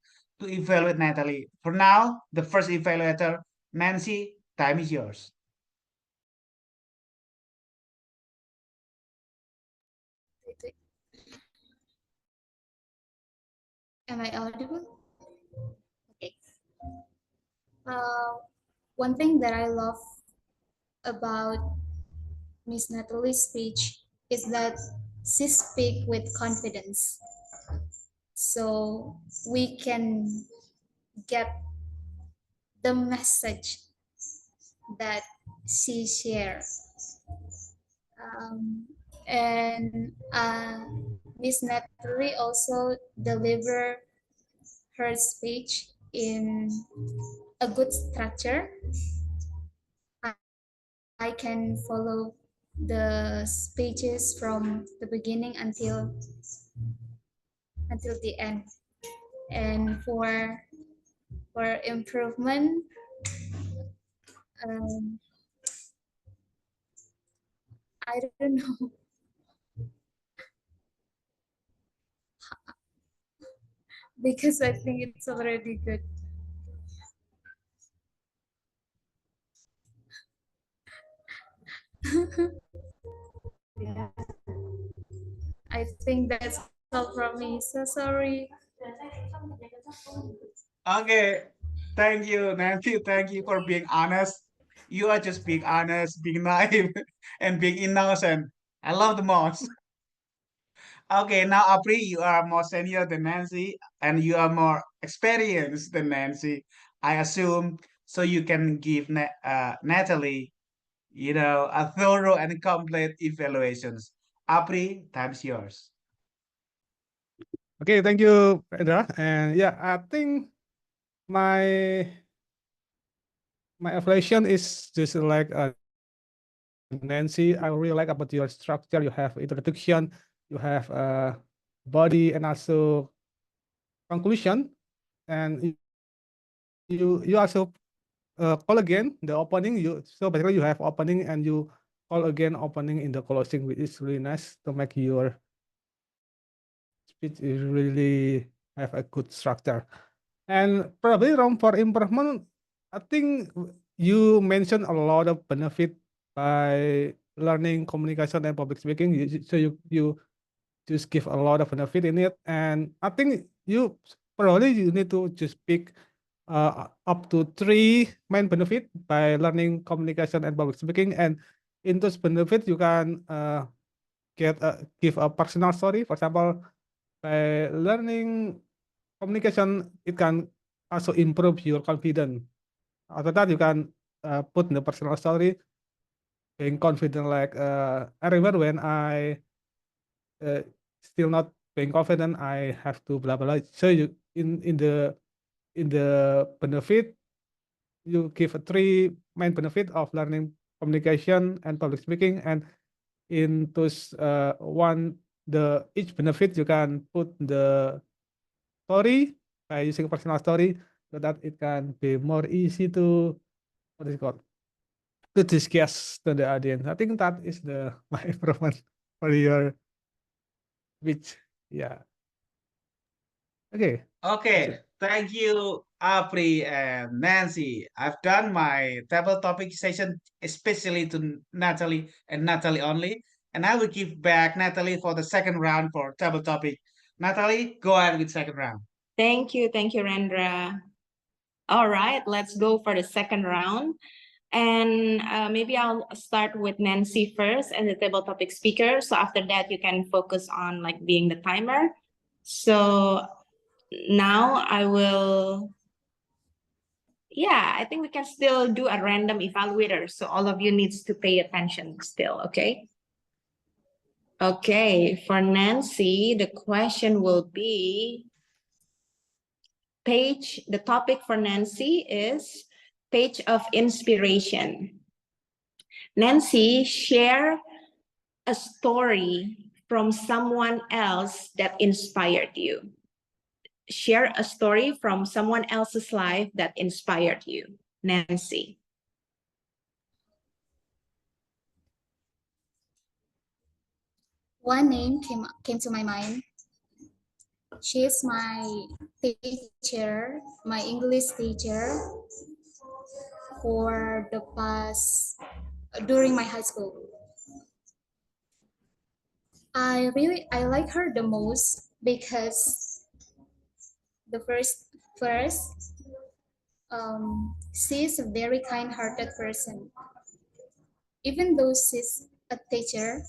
to evaluate Natalie. For now, the first evaluator, Nancy, time is yours. Am I audible? Okay. Uh, One thing that I love about Miss Natalie's speech is that she speak with confidence. So we can get the message that she shares. Um, and Miss Natalie also deliver her speech in a good structure. I can follow the speeches from the beginning until the end. And for improvement, um, I don't know because I think it's already good. Yeah, I think that's all from me. So sorry. Okay, thank you, Nancy. Thank you for being honest. You are just being honest, being naive, and being innocent. I love the most. Okay, now Apri, you are more senior than Nancy, and you are more experienced than Nancy. I assume so. You can give Natalie, a thorough and complete evaluations. Apri, time's yours. Okay, thank you, Indra. And yeah, I think my my evaluation is just like Nancy. I really like about your structure. You have introduction, you have body, and also conclusion, and you also call again the opening. So basically you have opening and you call again opening in the closing, which is really nice to make your speech is really have a good structure. And probably room for improvement, I think you mentioned a lot of benefit by learning communication and public speaking. So you just give a lot of benefit in it. And I think you probably you need to just pick up to 3 main benefit by learning communication and public speaking. And in those benefits, you can give a personal story. For example, by learning communication, it can also improve your confidence. After that, you can put in the personal story, being confident. Like I remember when I uh, still not being confident, I have to blah blah. So you in the benefit, you give a 3 main benefit of learning communication and public speaking, and in those the each benefit you can put the story by using personal story so that it can be more easy to what is it called to discuss to the audience. I think that is the my improvement for your speech. Yeah. Okay. That's Okay, it. thank you, Apri and Nancy. I've done my table topic session especially to Natalie and Natalie only, and I will give back Natalie for the second round for table topic. Natalie, go ahead with second round. Thank you, Rendra. All right, let's go for the second round. And maybe I'll start with Nancy first as the table topic speaker. So after that, you can focus on like being the timer. So now I will, yeah, I think we can still do a random evaluator. So all of you needs to pay attention still, okay? Okay, for Nancy, the question will be, The topic for Nancy is page of inspiration. Nancy, share a story from someone else that inspired you. Share a story from someone else's life that inspired you. Nancy. One name came to my mind. She is my teacher, my English teacher for the past during my high school. I like her the most because the first she is a very kind-hearted person. Even though she's a teacher,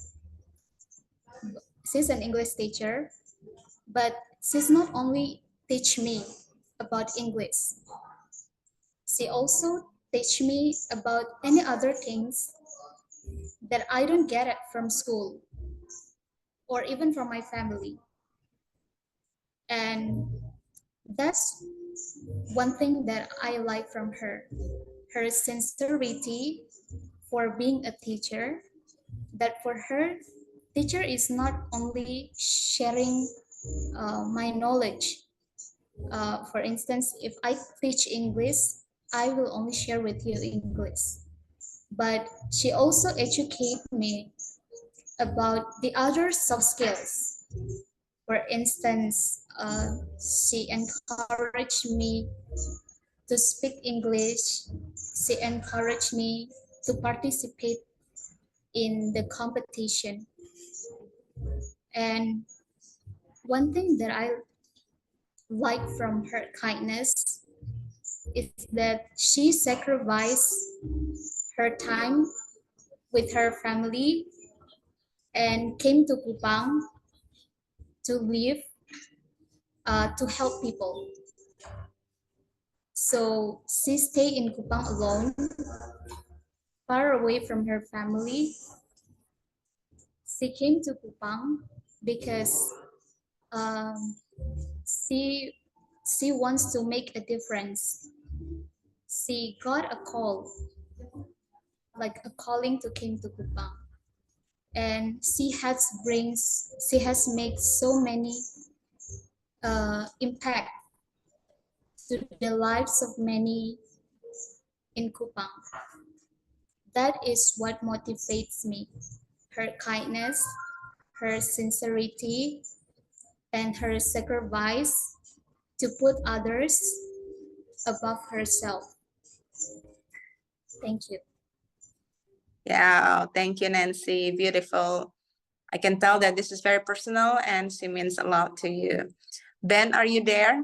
she's an English teacher, but she's not only teach me about English. She also teach me about any other things that I don't get it from school or even from my family. And that's one thing that I like from her. Her sincerity for being a teacher, that for her, teacher is not only sharing my knowledge. For instance, if I teach English, I will only share with you English. But she also educate me about the other soft skills. For instance, she encouraged me to speak English. She encouraged me to participate in the competition. And one thing that I like from her kindness is that she sacrificed her time with her family and came to Kupang to live, to help people. So she stayed in Kupang alone, far away from her family. She came to Kupang because um, she wants to make a difference. She got a call, like a calling to came to Kupang, and she has made so many impact to the lives of many in Kupang. That is what motivates me. Her kindness, her sincerity, and her sacrifice to put others above herself. Thank you. Yeah, thank you, Nancy. Beautiful. I can tell that this is very personal and she means a lot to you. Ben, are you there?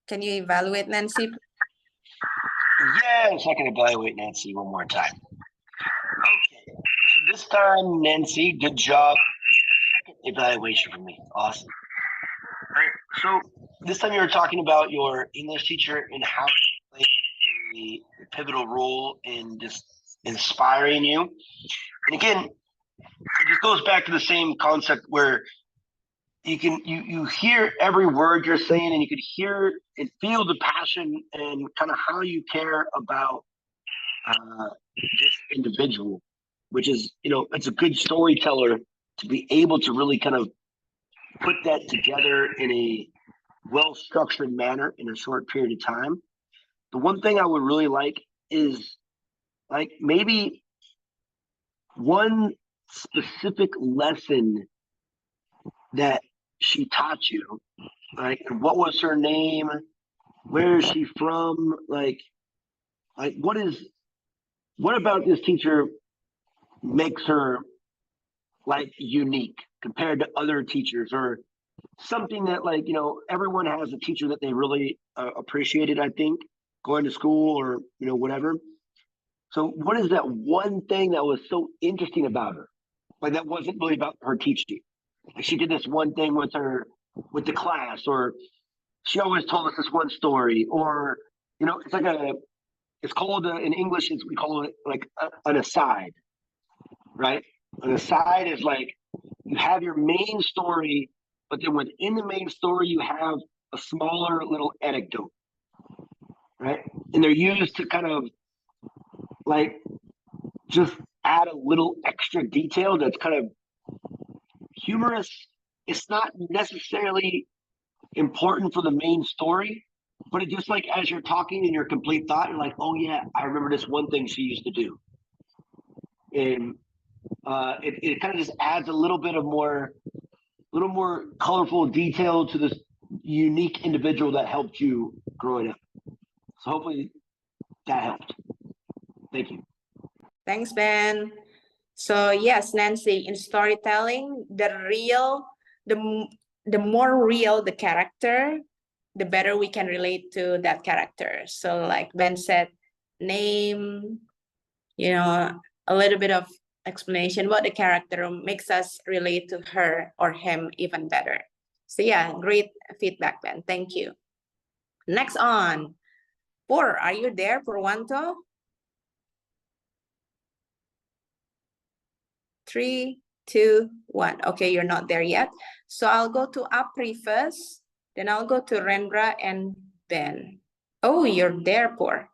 Can you evaluate Nancy? Yes, I can evaluate Nancy one more time. Okay, so this time, Nancy, good job. Second evaluation for me. Awesome. All right, so this time you were talking about your English teacher and how she played a pivotal role in just inspiring you. And again, it just goes back to the same concept where you hear every word you're saying and you could hear and feel the passion and kind of how you care about this individual, which is, it's a good storyteller to be able to really kind of put that together in a well-structured manner in a short period of time. The one thing I would really like is like maybe one specific lesson that she taught you. Like, what was her name? Where is she from? Like what about this teacher makes her like unique compared to other teachers, or something that everyone has a teacher that they really appreciated, I think, going to school or whatever. So what is that one thing that was so interesting about her, like that wasn't really about her teaching? Like she did this one thing with the class, or she always told us this one story, or it's called in English, we call it like an aside, right? An aside is like you have your main story but then within the main story, you have a smaller little anecdote, right? And they're used to kind of like just add a little extra detail that's kind of humorous. It's not necessarily important for the main story, but it just like as you're talking in your complete thought, you're like, oh yeah, I remember this one thing she used to do. And it kind of just adds a little more colorful detail to this unique individual that helped you growing up. So hopefully that helped. Thank you. Thanks, Ben. So yes, Nancy, in storytelling, the more real the character, the better we can relate to that character. So like Ben said, name, a little bit of explanation about the character makes us relate to her or him even better. So yeah, great feedback, Ben. Thank you. Next on, Pur, are you there, Purwanto? 3, 2, 1. Okay, you're not there yet. So I'll go to Apri first, then I'll go to Rendra and Ben. Oh, you're there, Pur.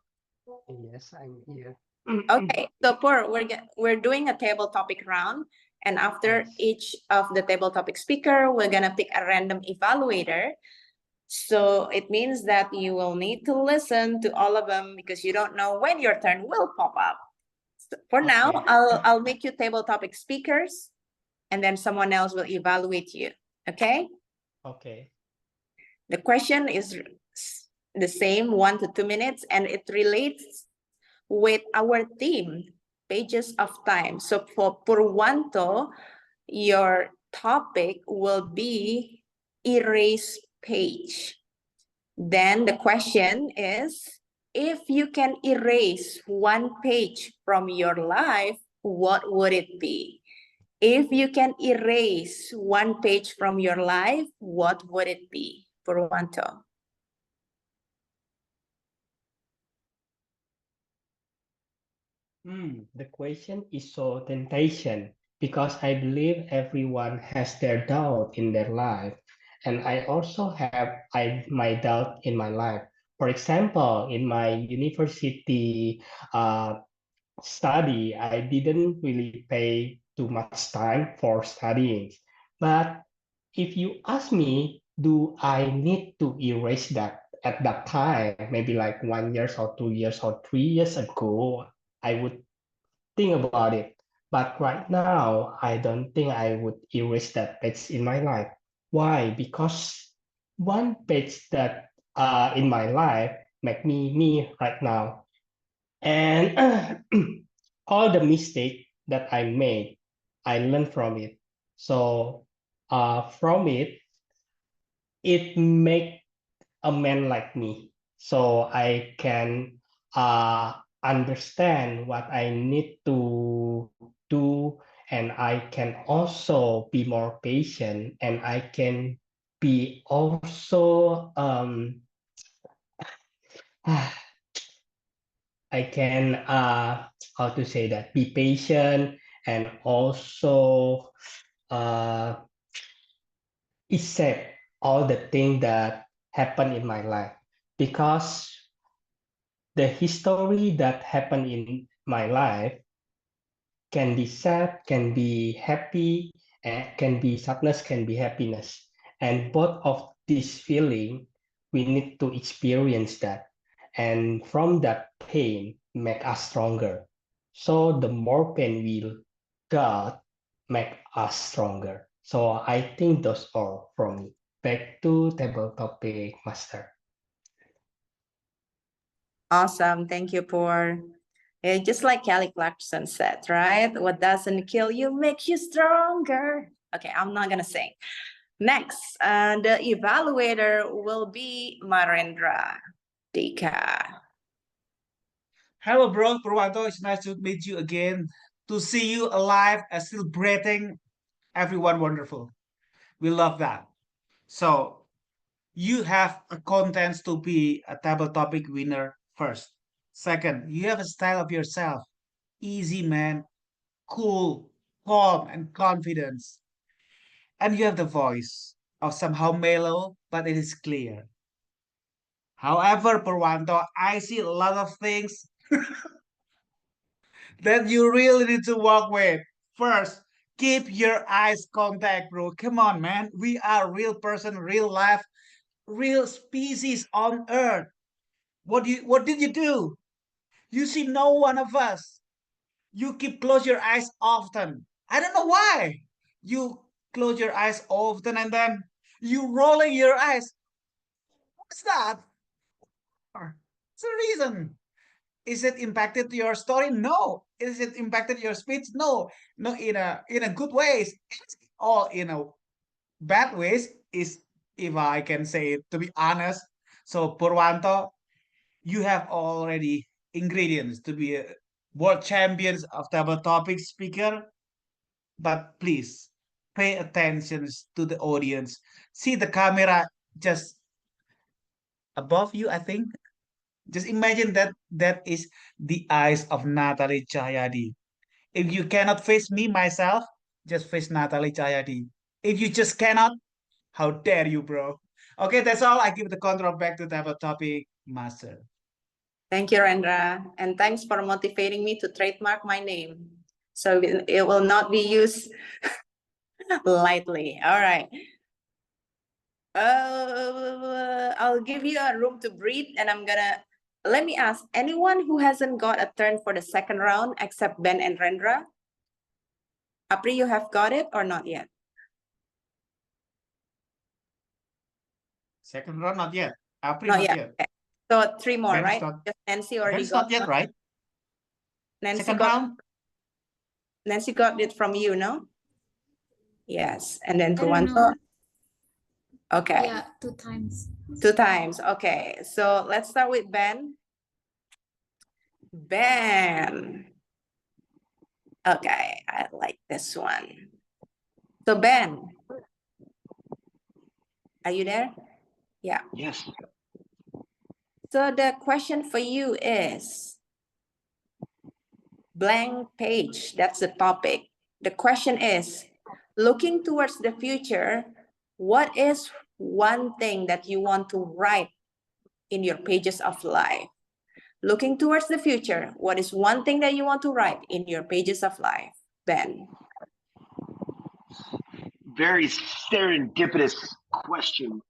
Yes, I'm here. Okay, so Pur, we're doing a table topic round, and after each of the table topic speaker, we're gonna pick a random evaluator. So it means that you will need to listen to all of them because you don't know when your turn will pop up. So for now, I'll make you table topic speakers, and then someone else will evaluate you. Okay? Okay. The question is the same, 1 to 2 minutes, and it relates with our theme, pages of time. So for Purwanto, your topic will be erase page. Then the question is, if you can erase one page from your life, what would it be? If you can erase one page from your life, what would it be? Purwanto. The question is so temptation because I believe everyone has their doubt in their life, and I also have my doubt in my life. For example, in my university study, I didn't really pay too much time for studying. But if you ask me, do I need to erase that at that time, maybe like 1 year or 2 years or 3 years ago, I would think about it. But right now, I don't think I would erase that page in my life. Why? Because one page that in my life make me right now. And all the mistake that I made, I learned from it. So from it, it make a man like me. So I can understand what I need to do, and I can also be more patient, and I can be also I can how to say that, be patient, and also uh accept all the things that happen in my life, because the history that happened in my life can be sad, can be happy, and can be sadness, can be happiness. And both of these feeling, we need to experience that. And from that pain, make us stronger. So the more pain we got, make us stronger. So I think those are from me. Back to table topic, Master. Awesome. Thank you, Pur. Just like Kelly Clarkson said, right? What doesn't kill you makes you stronger. Okay, I'm not gonna sing. Next, the evaluator will be Marendra Dika. Hello, bro. Purwanto, it's nice to meet you again. To see you alive and still breathing, everyone wonderful. We love that. So you have a contents to be a table topic winner first. Second, you have a style of yourself. Easy man, cool, calm, and confidence. And you have the voice. or somehow mellow, but it is clear. However, Purwanto, I see a lot of things that you really need to work with. First, keep your eyes contact, bro. Come on, man. We are real person, real life, real species on Earth. What did you do? You see no one of us. You keep close your eyes often. I don't know why. You close your eyes often and then you rolling your eyes. What's that? What's the reason? Is it impacted your story? No. Is it impacted your speech? No. No, in a good ways. It's all in a bad ways. Is if I can say it to be honest. So Purwanto, you have already ingredients to be a world champions of table topic speaker. But please pay attention to the audience. See the camera just above you, I think. Just imagine that that is the eyes of Natalie Chayadi. If you cannot face me, myself, just face Natalie Chayadi. If you just cannot, how dare you, bro? Okay, that's all. I give the control back to the topic master. Thank you, Rendra. And thanks for motivating me to trademark my name. So it will not be used lightly. All right. I'll give you a room to breathe, and let me ask, anyone who hasn't got a turn for the second round except Ben and Rendra? Apri, you have got it or not yet? Second round, not yet. April, Not not yet. yet. Okay. So 3 more, Ben is right? not- Just Nancy already Ben's got not yet, one. right? Nancy Second got round? Nancy got it from you, no? Yes. And then I don't know. Purwanto. Okay. Yeah, 2 times. 2 times. Okay. So let's start with Ben. Ben. Okay, I like this one. So Ben, are you there? Yeah. Yes. So the question for you is blank page. That's the topic. The question is, looking towards the future, what is one thing that you want to write in your pages of life? Looking towards the future, what is one thing that you want to write in your pages of life, Ben? Very serendipitous question.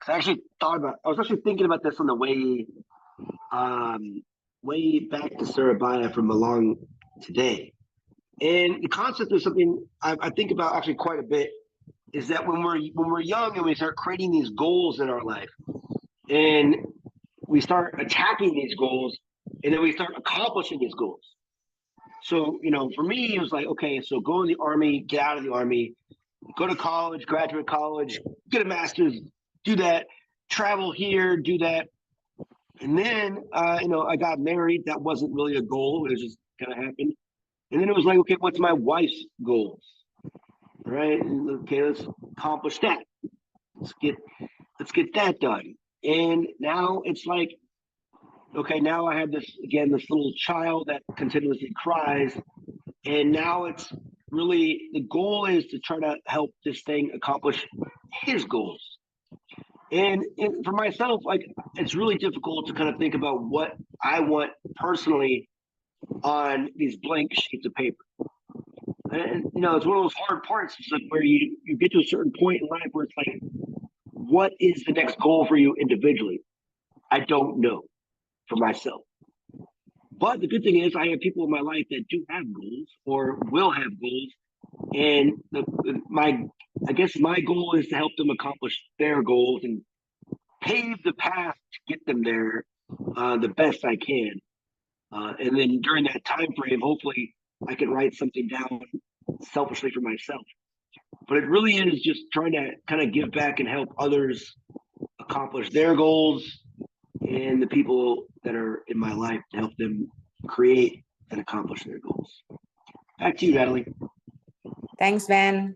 I was actually thinking about this on the way back to Surabaya from Malang today. And the concept of something I think about actually quite a bit is that when we're young and we start creating these goals in our life, and we start attacking these goals, and then we start accomplishing these goals. So, for me, it was like, okay, so go in the army, get out of the army, go to college, graduate college, get a master's, do that, travel here, do that. And then, I got married. That wasn't really a goal. It was just kind of happened. And then it was like, okay, what's my wife's goals? Right? And, okay, let's accomplish that. Let's get that done. And now it's like, okay, now I have this little child that continuously cries. And now it's really, the goal is to try to help this thing accomplish his goals. And for myself, like, it's really difficult to kind of think about what I want personally on these blank sheets of paper. And it's one of those hard parts. It's like where you get to a certain point in life where it's like, what is the next goal for you individually? I don't know for myself. But the good thing is I have people in my life that do have goals or will have goals. And I guess my goal is to help them accomplish their goals and pave the path to get them there the best I can. And then during that time frame, hopefully I can write something down selfishly for myself. But it really is just trying to kind of give back and help others accomplish their goals and the people that are in my life to help them create and accomplish their goals. Back to you, Natalie. Thanks, Ben.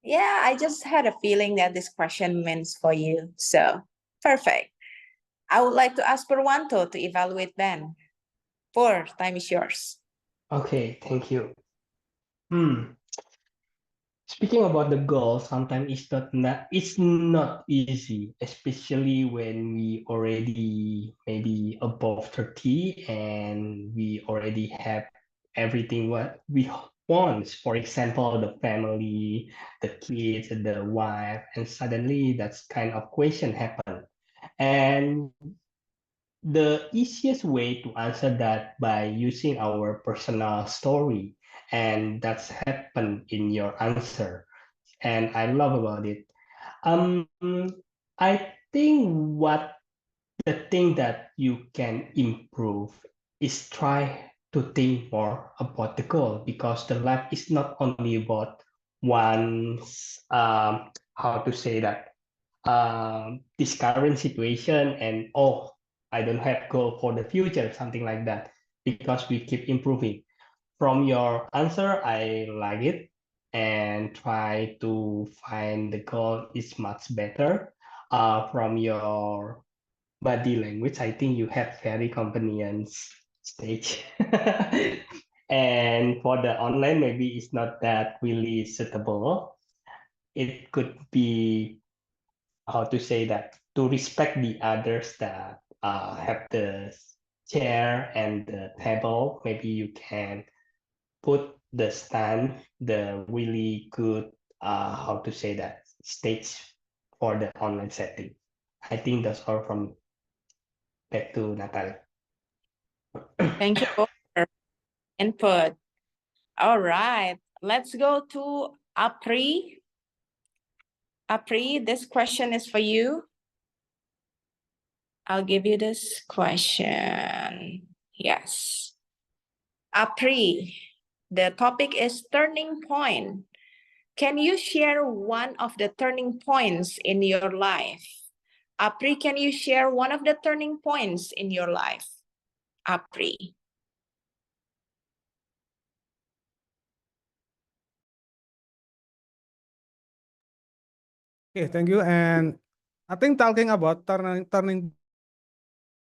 Yeah, I just had a feeling that this question meant for you. So perfect. I would like to ask Purwanto to evaluate Ben. Time is yours. Okay, thank you. speaking about the goal, sometimes it's not easy, especially when we already maybe above 30 and we already have everything what we want. For example, the family, the kids, the wife, and suddenly that's kind of question happen. And the easiest way to answer that by using our personal story, and that's happened in your answer, and I love about it. Um, I think what the thing that you can improve is try to think more about the goal, because the life is not only about one's how to say that this current situation, and oh, I don't have goal for the future, something like that, because we keep improving. From your answer, I like it, and try to find the goal is much better. From your body language, I think you have very confident stage. And for the online, maybe it's not that really suitable. It could be, how to say that, to respect the others that have the chair and the table. Maybe you can put the stand, the really good, how to say that, stage for the online setting. I think that's all from me. Back to Natalie. Thank you both for input. All right, let's go to Apri. Apri, this question is for you. I'll give you this question. Yes. Apri, the topic is turning point. Can you share one of the turning points in your life? Apri, can you share one of the turning points in your life? Apri. Okay, thank you. And I think talking about turning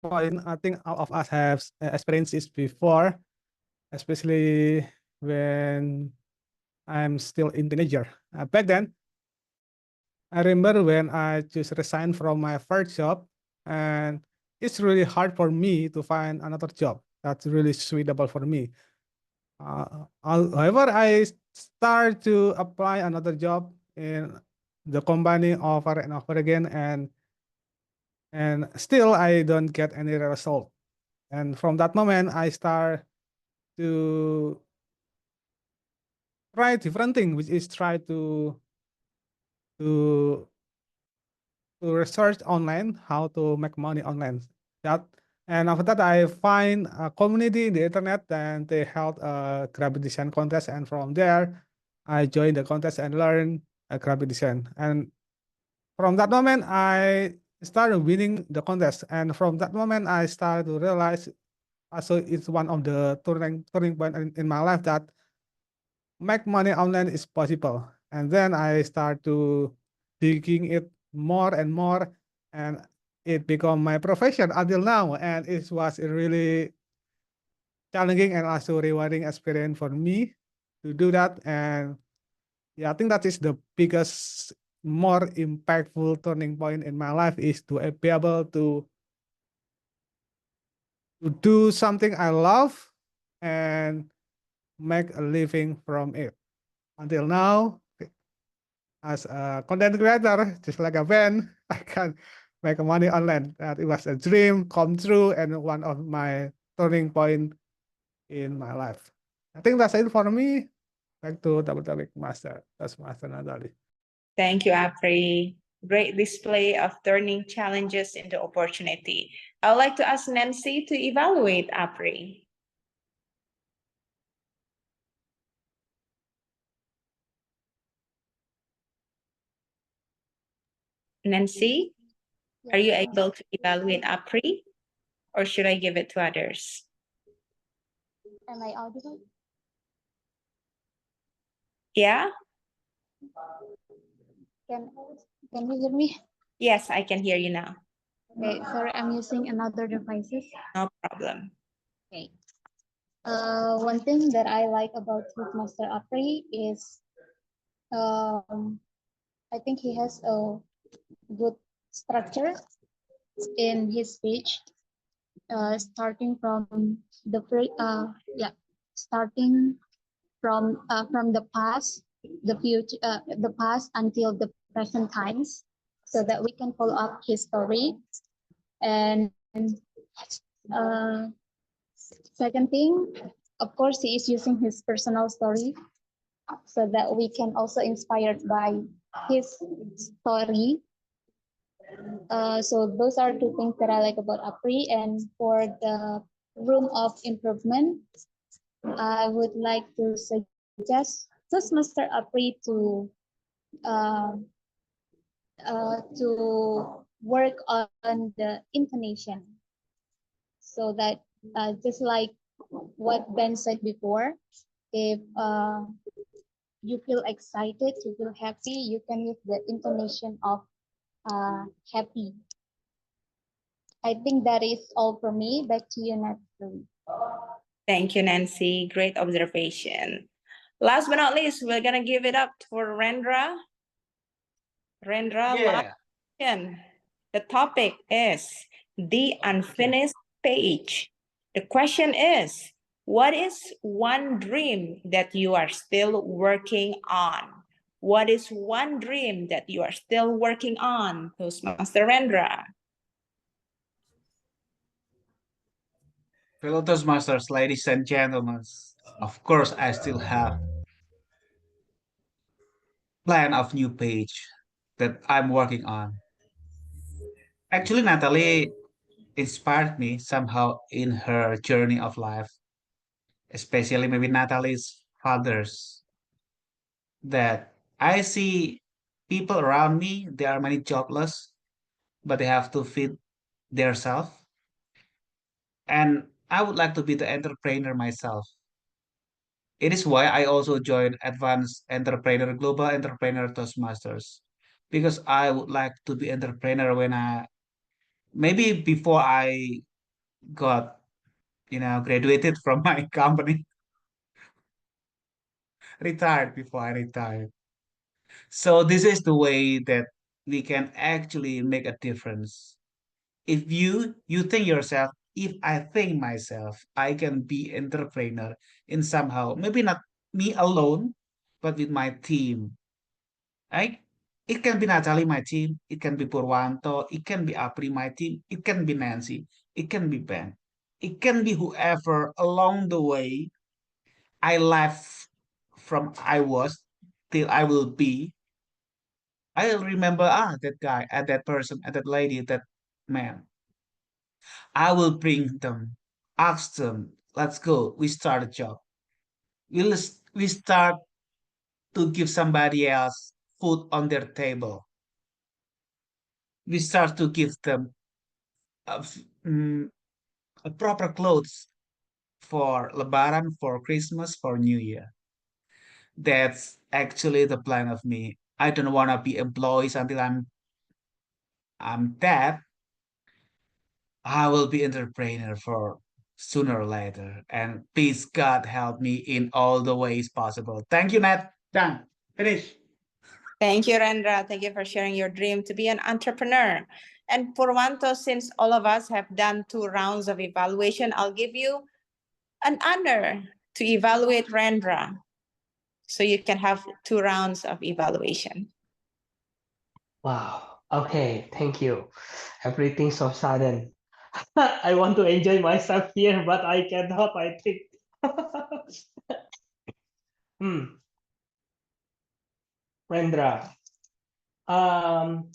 point, I think all of us have experienced this before, especially when I'm still in teenager. Back then, I remember when I just resigned from my first job, and it's really hard for me to find another job that's really suitable for me. However, I start to apply another job in the company over and over again, and still I don't get any result. And from that moment, I start to try different thing, which is try to to research online how to make money online. That and after that, I find a community in the internet, and they held a graphic design contest, and from there, I joined the contest and learn graphic design. And from that moment, I started winning the contest, and from that moment, I started to realize also it's one of the turning point in my life that make money online is possible. And then I start to digging it more and more, and it become my profession until now. And it was a really challenging and also rewarding experience for me to do that. And yeah, I think that is the biggest, more impactful turning point in my life, is to be able to do something I love and make a living from it. Until now, as a content creator, just like a band, I can make money online. That it was a dream come true and one of my turning point in my life. I think that's it for me. Back to double topic master. That's Master Nadali. Thank you, Apri. Great display of turning challenges into opportunity. I would like to ask Nancy to evaluate Apri. Nancy, are you able to evaluate Apri, or should I give it to others? Am I audible? Yeah? Can can you hear me? Yes, I can hear you now. Okay, sorry, I'm using another devices. No problem. Okay. One thing that I like about Toastmaster Apri is I think he has a good structure in his speech, starting from the starting from the past, the future, the past until the present times, so that we can follow up his story. And uh, second thing, of course, he is using his personal story so that we can also inspired by his story. So those are two things that I like about Apri. And for the room of improvement, I would like to suggest Toastmaster Apri uh, to work on the intonation, so that just like what Ben said before, if you feel excited, you feel happy, you can use the intonation of happy. I think that is all for me. Back to you, Natalie. Thank you, Nancy. Great observation. Last but not least, we're gonna give it up for Rendra. Rendra, Yeah. last question. The topic is the unfinished page. The question is, what is one dream that you are still working on? What is one dream that you are still working on, Toastmaster Rendra? Fellow Toastmasters, ladies and gentlemen, of course, I still have plan of new page that I'm working on. Actually, Natalie inspired me somehow in her journey of life, especially maybe Natalie's fathers. That I see people around me, there are many jobless, but they have to feed themselves. And I would like to be the entrepreneur myself. It is why I also joined Advanced Entrepreneur Global Entrepreneur Toastmasters, because I would like to be entrepreneur when I maybe before I got graduated from my company, retired before I retired. So this is the way that we can actually make a difference. If you think yourself, if I think myself, I can be entrepreneur in somehow, maybe not me alone, but with my team. Right? It can be Natalie, my team. It can be Purwanto. It can be Apri, my team. It can be Nancy. It can be Ben. It can be whoever along the way I left from I was till I will be. I'll remember, that guy, and that person, and that lady, that man. I will bring them, ask them, let's go. We start a job. We start to give somebody else food on their table. We start to give them a, a proper clothes for Lebaran, for Christmas, for New Year. That's actually the plan of me. I don't want to be employees until I'm dead. I will be entrepreneur for sooner or later. And please God help me in all the ways possible. Thank you, Nat. Done. Finish. Thank you, Rendra. Thank you for sharing your dream to be an entrepreneur. And Purwanto, since all of us have done 2 rounds of evaluation, I'll give you an honor to evaluate Rendra. So you can have 2 rounds of evaluation. Wow. Okay, thank you. Everything so sudden. I want to enjoy myself here, but I cannot, I think. Rendra, um,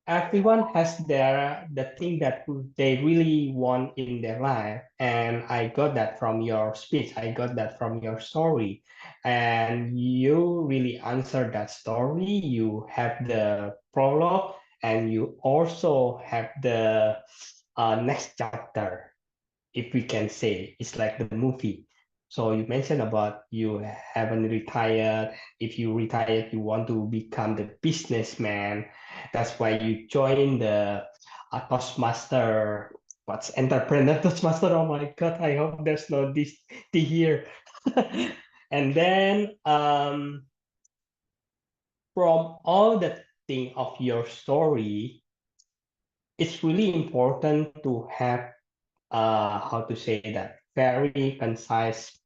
everyone has the thing that they really want in their life, and I got that from your speech. I got that from your story, and you really answered that story. You have the prologue, and you also have the next chapter, if we can say. It's like the movie. So you mentioned about you haven't retired. If you retired, you want to become the businessman. That's why you join the Toastmaster. What's entrepreneur Toastmaster? Oh my God! I hope there's no this here. And then from all the thing of your story, it's really important to have how to say that, very concise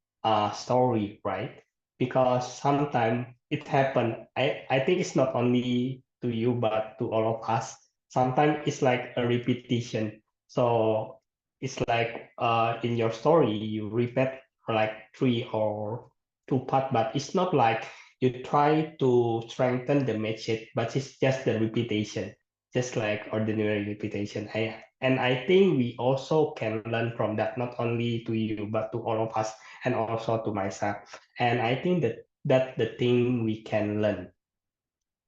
story, right? Because sometimes it happen. I think it's not only to you but to all of us. Sometimes it's like a repetition. So it's like in your story you repeat like 3 or 2 part, but it's not like you try to strengthen the message, but it's just the repetition, just like ordinary repetition. And I think we also can learn from that, not only to you, but to all of us, and also to myself. And I think that the thing we can learn,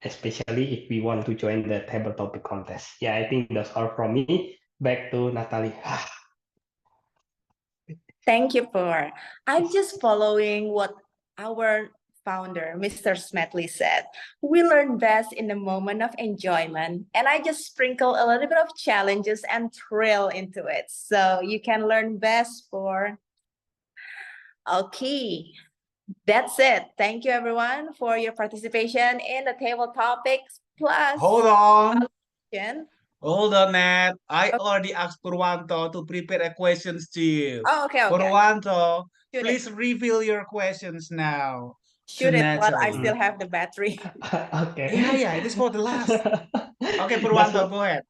especially if we want to join the table topic contest. Yeah, I think that's all from me. Back to Natalie. Thank you, for. I'm just following what our founder, Mr. Smetley, said. We learn best in the moment of enjoyment, and I just sprinkle a little bit of challenges and thrill into it. So you can learn best for. Okay, that's it. Thank you, everyone, for your participation in the table topics plus. Hold on. question. Hold on, Nat. I already asked Purwanto to prepare a questions to you. Oh, okay. Purwanto, Shoot it. please reveal your questions now to Shoot it while I Natalie. still have the battery. Okay. Yeah, it is for the last. Okay, Purwanto, go ahead.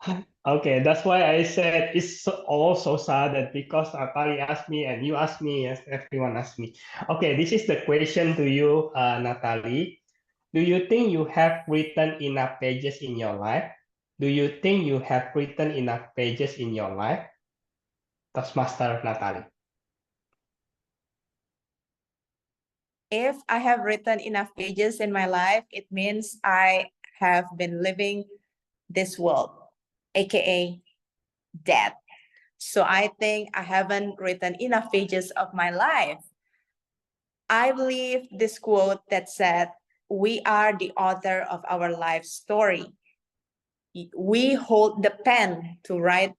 Okay, that's why I said it's all so sudden, because Natalie asked me and you asked me, yes, everyone asked me. Okay, this is the question to you, Natalie. Do you think you have written enough pages in your life? Do you think you have written enough pages in your life? Toastmaster Natalie. If I have written enough pages in my life, it means I have been living this world, aka death. So I think I haven't written enough pages of my life. I believe this quote that said, "We are the author of our life story." We hold the pen to write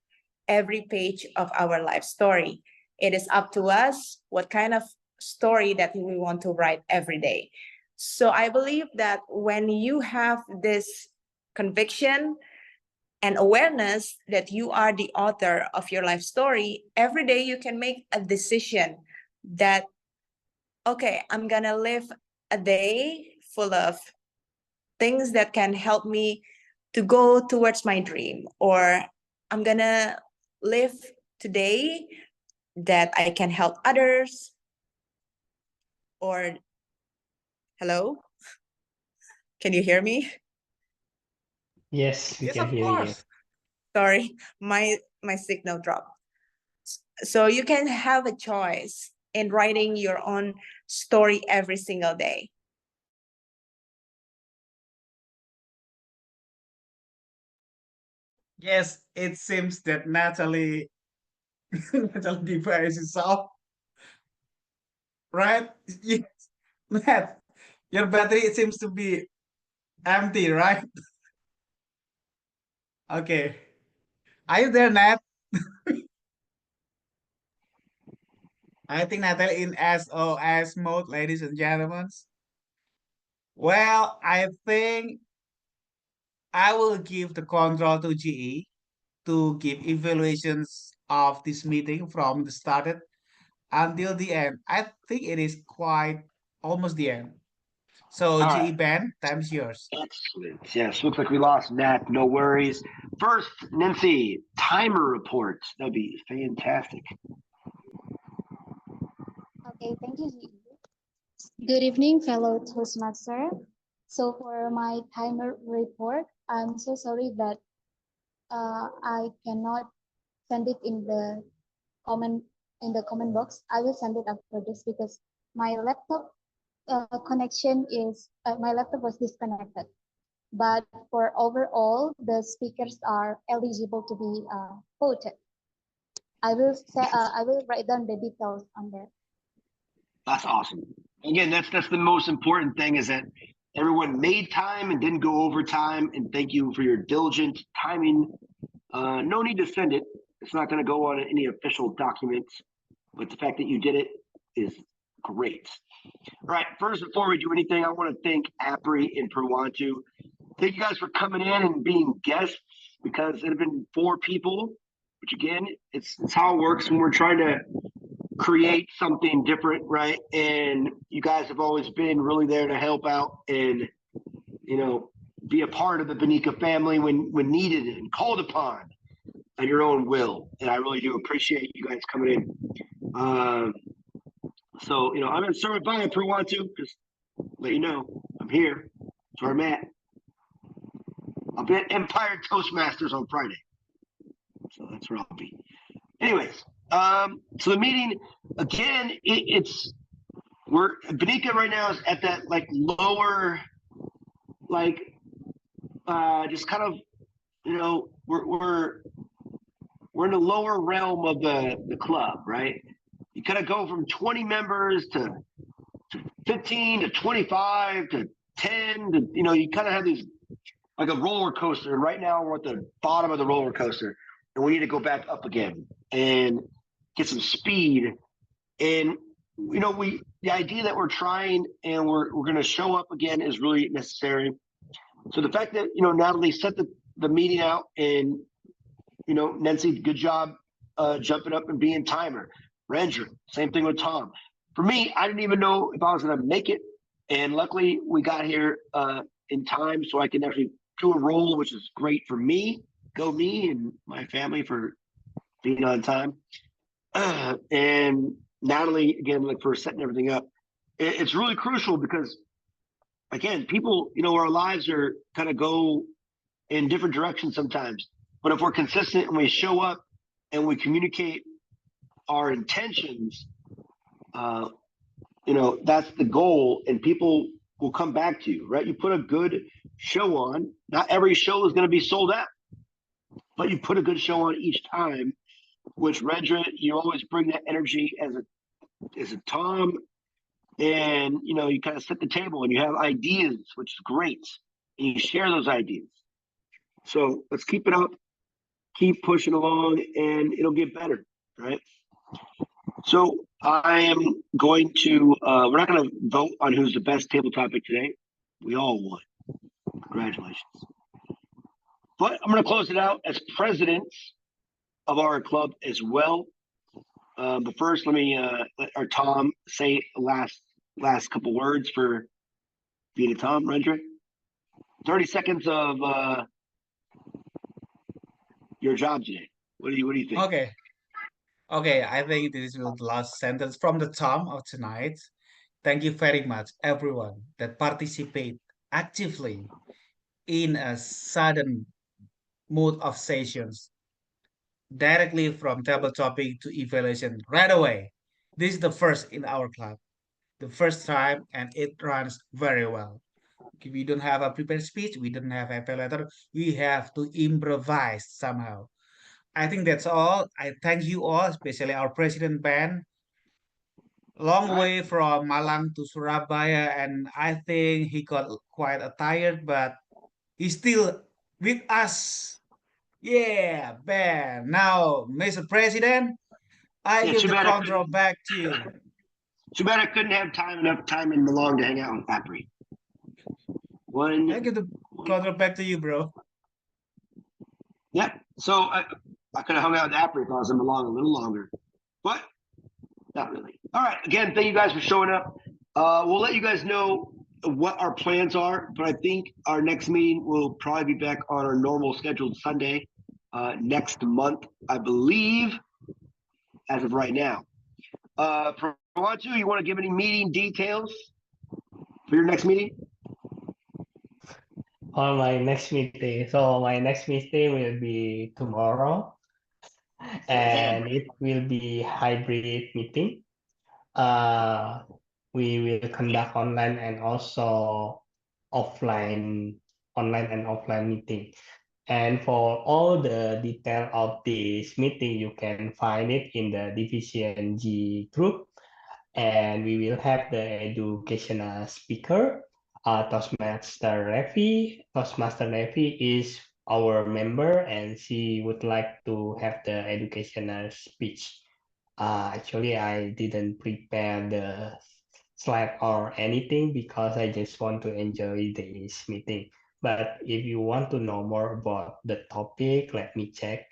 every page of our life story. It is up to us what kind of story that we want to write every day. So I believe that when you have this conviction and awareness that you are the author of your life story, every day you can make a decision that, okay, I'm gonna live a day full of things that can help me to go towards my dream, or I'm gonna live today that I can help others. Or hello, can you hear me? Yes, we Yes, can of hear you. course. Sorry, my signal dropped. So you can have a choice in writing your own story every single day. Yes, it seems that Natalie device is off, right? Yes, Nat, your battery seems to be empty, right? Okay. Are you there, Nat? I think Natalie in SOS mode, ladies and gentlemen. Well, I think I will give the control to GE to give evaluations of this meeting from the started until the end. I think it is quite almost the end. So All GE right. Ben, time's yours. Excellent. Yes, looks like we lost Nat. No worries. First, Nancy, timer report. That'd be fantastic. Okay, thank you. Good evening, fellow Toastmaster. So for my timer report, I'm so sorry that I cannot send it comment in the comment box. I will send it after this because my laptop connection is my laptop was disconnected. But for overall, the speakers are eligible to be voted. I will write down the details on there. That's awesome. Again, that's the most important thing, is that everyone made time and didn't go over time. And thank you for your diligent timing. No need to send it. It's not going to go on any official documents, but the fact that you did it is great. All right, first, before we do anything, I want to thank Apri and Purwantu. Thank you guys for coming in and being guests, because it had been 4 people, which again, it's how it works when we're trying to create something different, right? And you guys have always been really there to help out and, you know, be a part of the Bhinneka family when needed and called upon on your own will. And I really do appreciate you guys coming in. So, you know, I'm going to start with Brian Purwantu, just let you know I'm here. That's where I'm at. I'll be at Empire Toastmasters on Friday. So that's where I'll be. Anyways, so the meeting, again, we're Bhinneka right now is at that like lower, like just kind of, you know, we're in the lower realm of the club, right? You kind of go from 20 members to 15 to 25 to 10 to, you know, you kind of have these like a roller coaster. And right now we're at the bottom of the roller coaster, and we need to go back up again and get some speed. And, you know, the idea that we're trying and we're going to show up again is really necessary. So the fact that, you know, Natalie set the meeting out, and, you know, Nancy, good job jumping up and being timer. Ranger, same thing with Tom. For me, I didn't even know if I was going to make it. And luckily we got here in time so I can actually do a roll, which is great for me. Go me and my family for being on time. And Natalie, again, like for setting everything up. It's really crucial because, again, people, you know, our lives are kind of go in different directions sometimes. But if we're consistent and we show up and we communicate our intentions, you know, that's the goal, and people will come back to you, right? You put a good show on. Not every show is going to be sold out, but you put a good show on each time. Which Rendra, you always bring that energy as a Tom, and you know, you kind of set the table and you have ideas, which is great, and you share those ideas. So let's keep it up, keep pushing along, and it'll get better, right? So I am going to, we're not going to vote on who's the best table topic today. We all won. Congratulations. But I'm going to close it out as president of our club as well. But first, let me let our Tom say last couple words for being a Tom, Rendrick. 30 seconds of your job today. What do you think? Okay, I think this will the last sentence from the Tom of tonight. Thank you very much, everyone that participate actively in a sudden mood of sessions, directly from table topic to evaluation right away. This is the first in our club, the first time, and it runs very well. If we don't have a prepared speech, we don't have a evaluator, we have to improvise somehow. I think that's all. I thank you all, especially our president Ben. Long way from Malang to Surabaya, and I think he got quite tired, but he's still with us. Yeah, Ben. Now, Mr. President, I give the control back to you. Too bad I couldn't have enough time in Malong to hang out with Apri. I give the control back to you, bro. Yep. So I could have hung out with Apri if I was in Malong a little longer, but not really. All right. Again, thank you guys for showing up. We'll let you guys know what our plans are, but I think our next meeting will probably be back on our normal scheduled Sunday next month, I believe, as of right now. Purwantu, you want to give any meeting details for your next meeting? On my next meeting. So my next meeting will be tomorrow, and it will be hybrid meeting. We will conduct online and also online and offline meeting. And for all the detail of this meeting, you can find it in the Division G group. And we will have the educational speaker, Toastmaster Revi. Toastmaster Revi is our member, and she would like to have the educational speech. Actually, I didn't prepare Slack or anything because I just want to enjoy this meeting. But if you want to know more about the topic, let me check.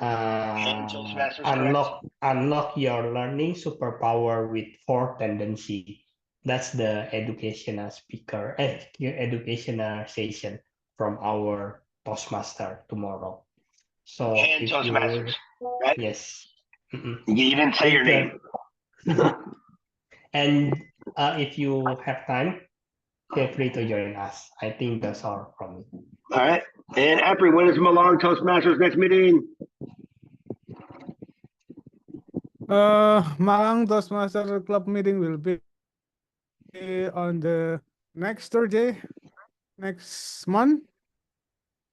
Toastmasters, correct? Unlock your learning superpower with 4 tendency. That's the educational educational session from our Toastmaster tomorrow. So And if Toastmasters, you, right? yes. Mm-mm. You didn't say your If you're- name. And if you have time, feel free to join us. I think that's all from me. All right. And Apri, when is Malong Toastmasters next meeting? Malang Toastmaster Club meeting will be on the next Thursday, next month,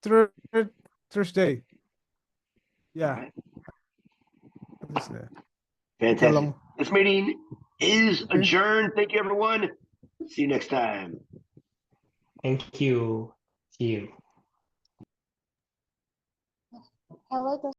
third Thursday. Yeah. Right. That is the Fantastic. long. This meeting is Okay. adjourned. Thank you, everyone. See you next time. Thank you. See you. Hello,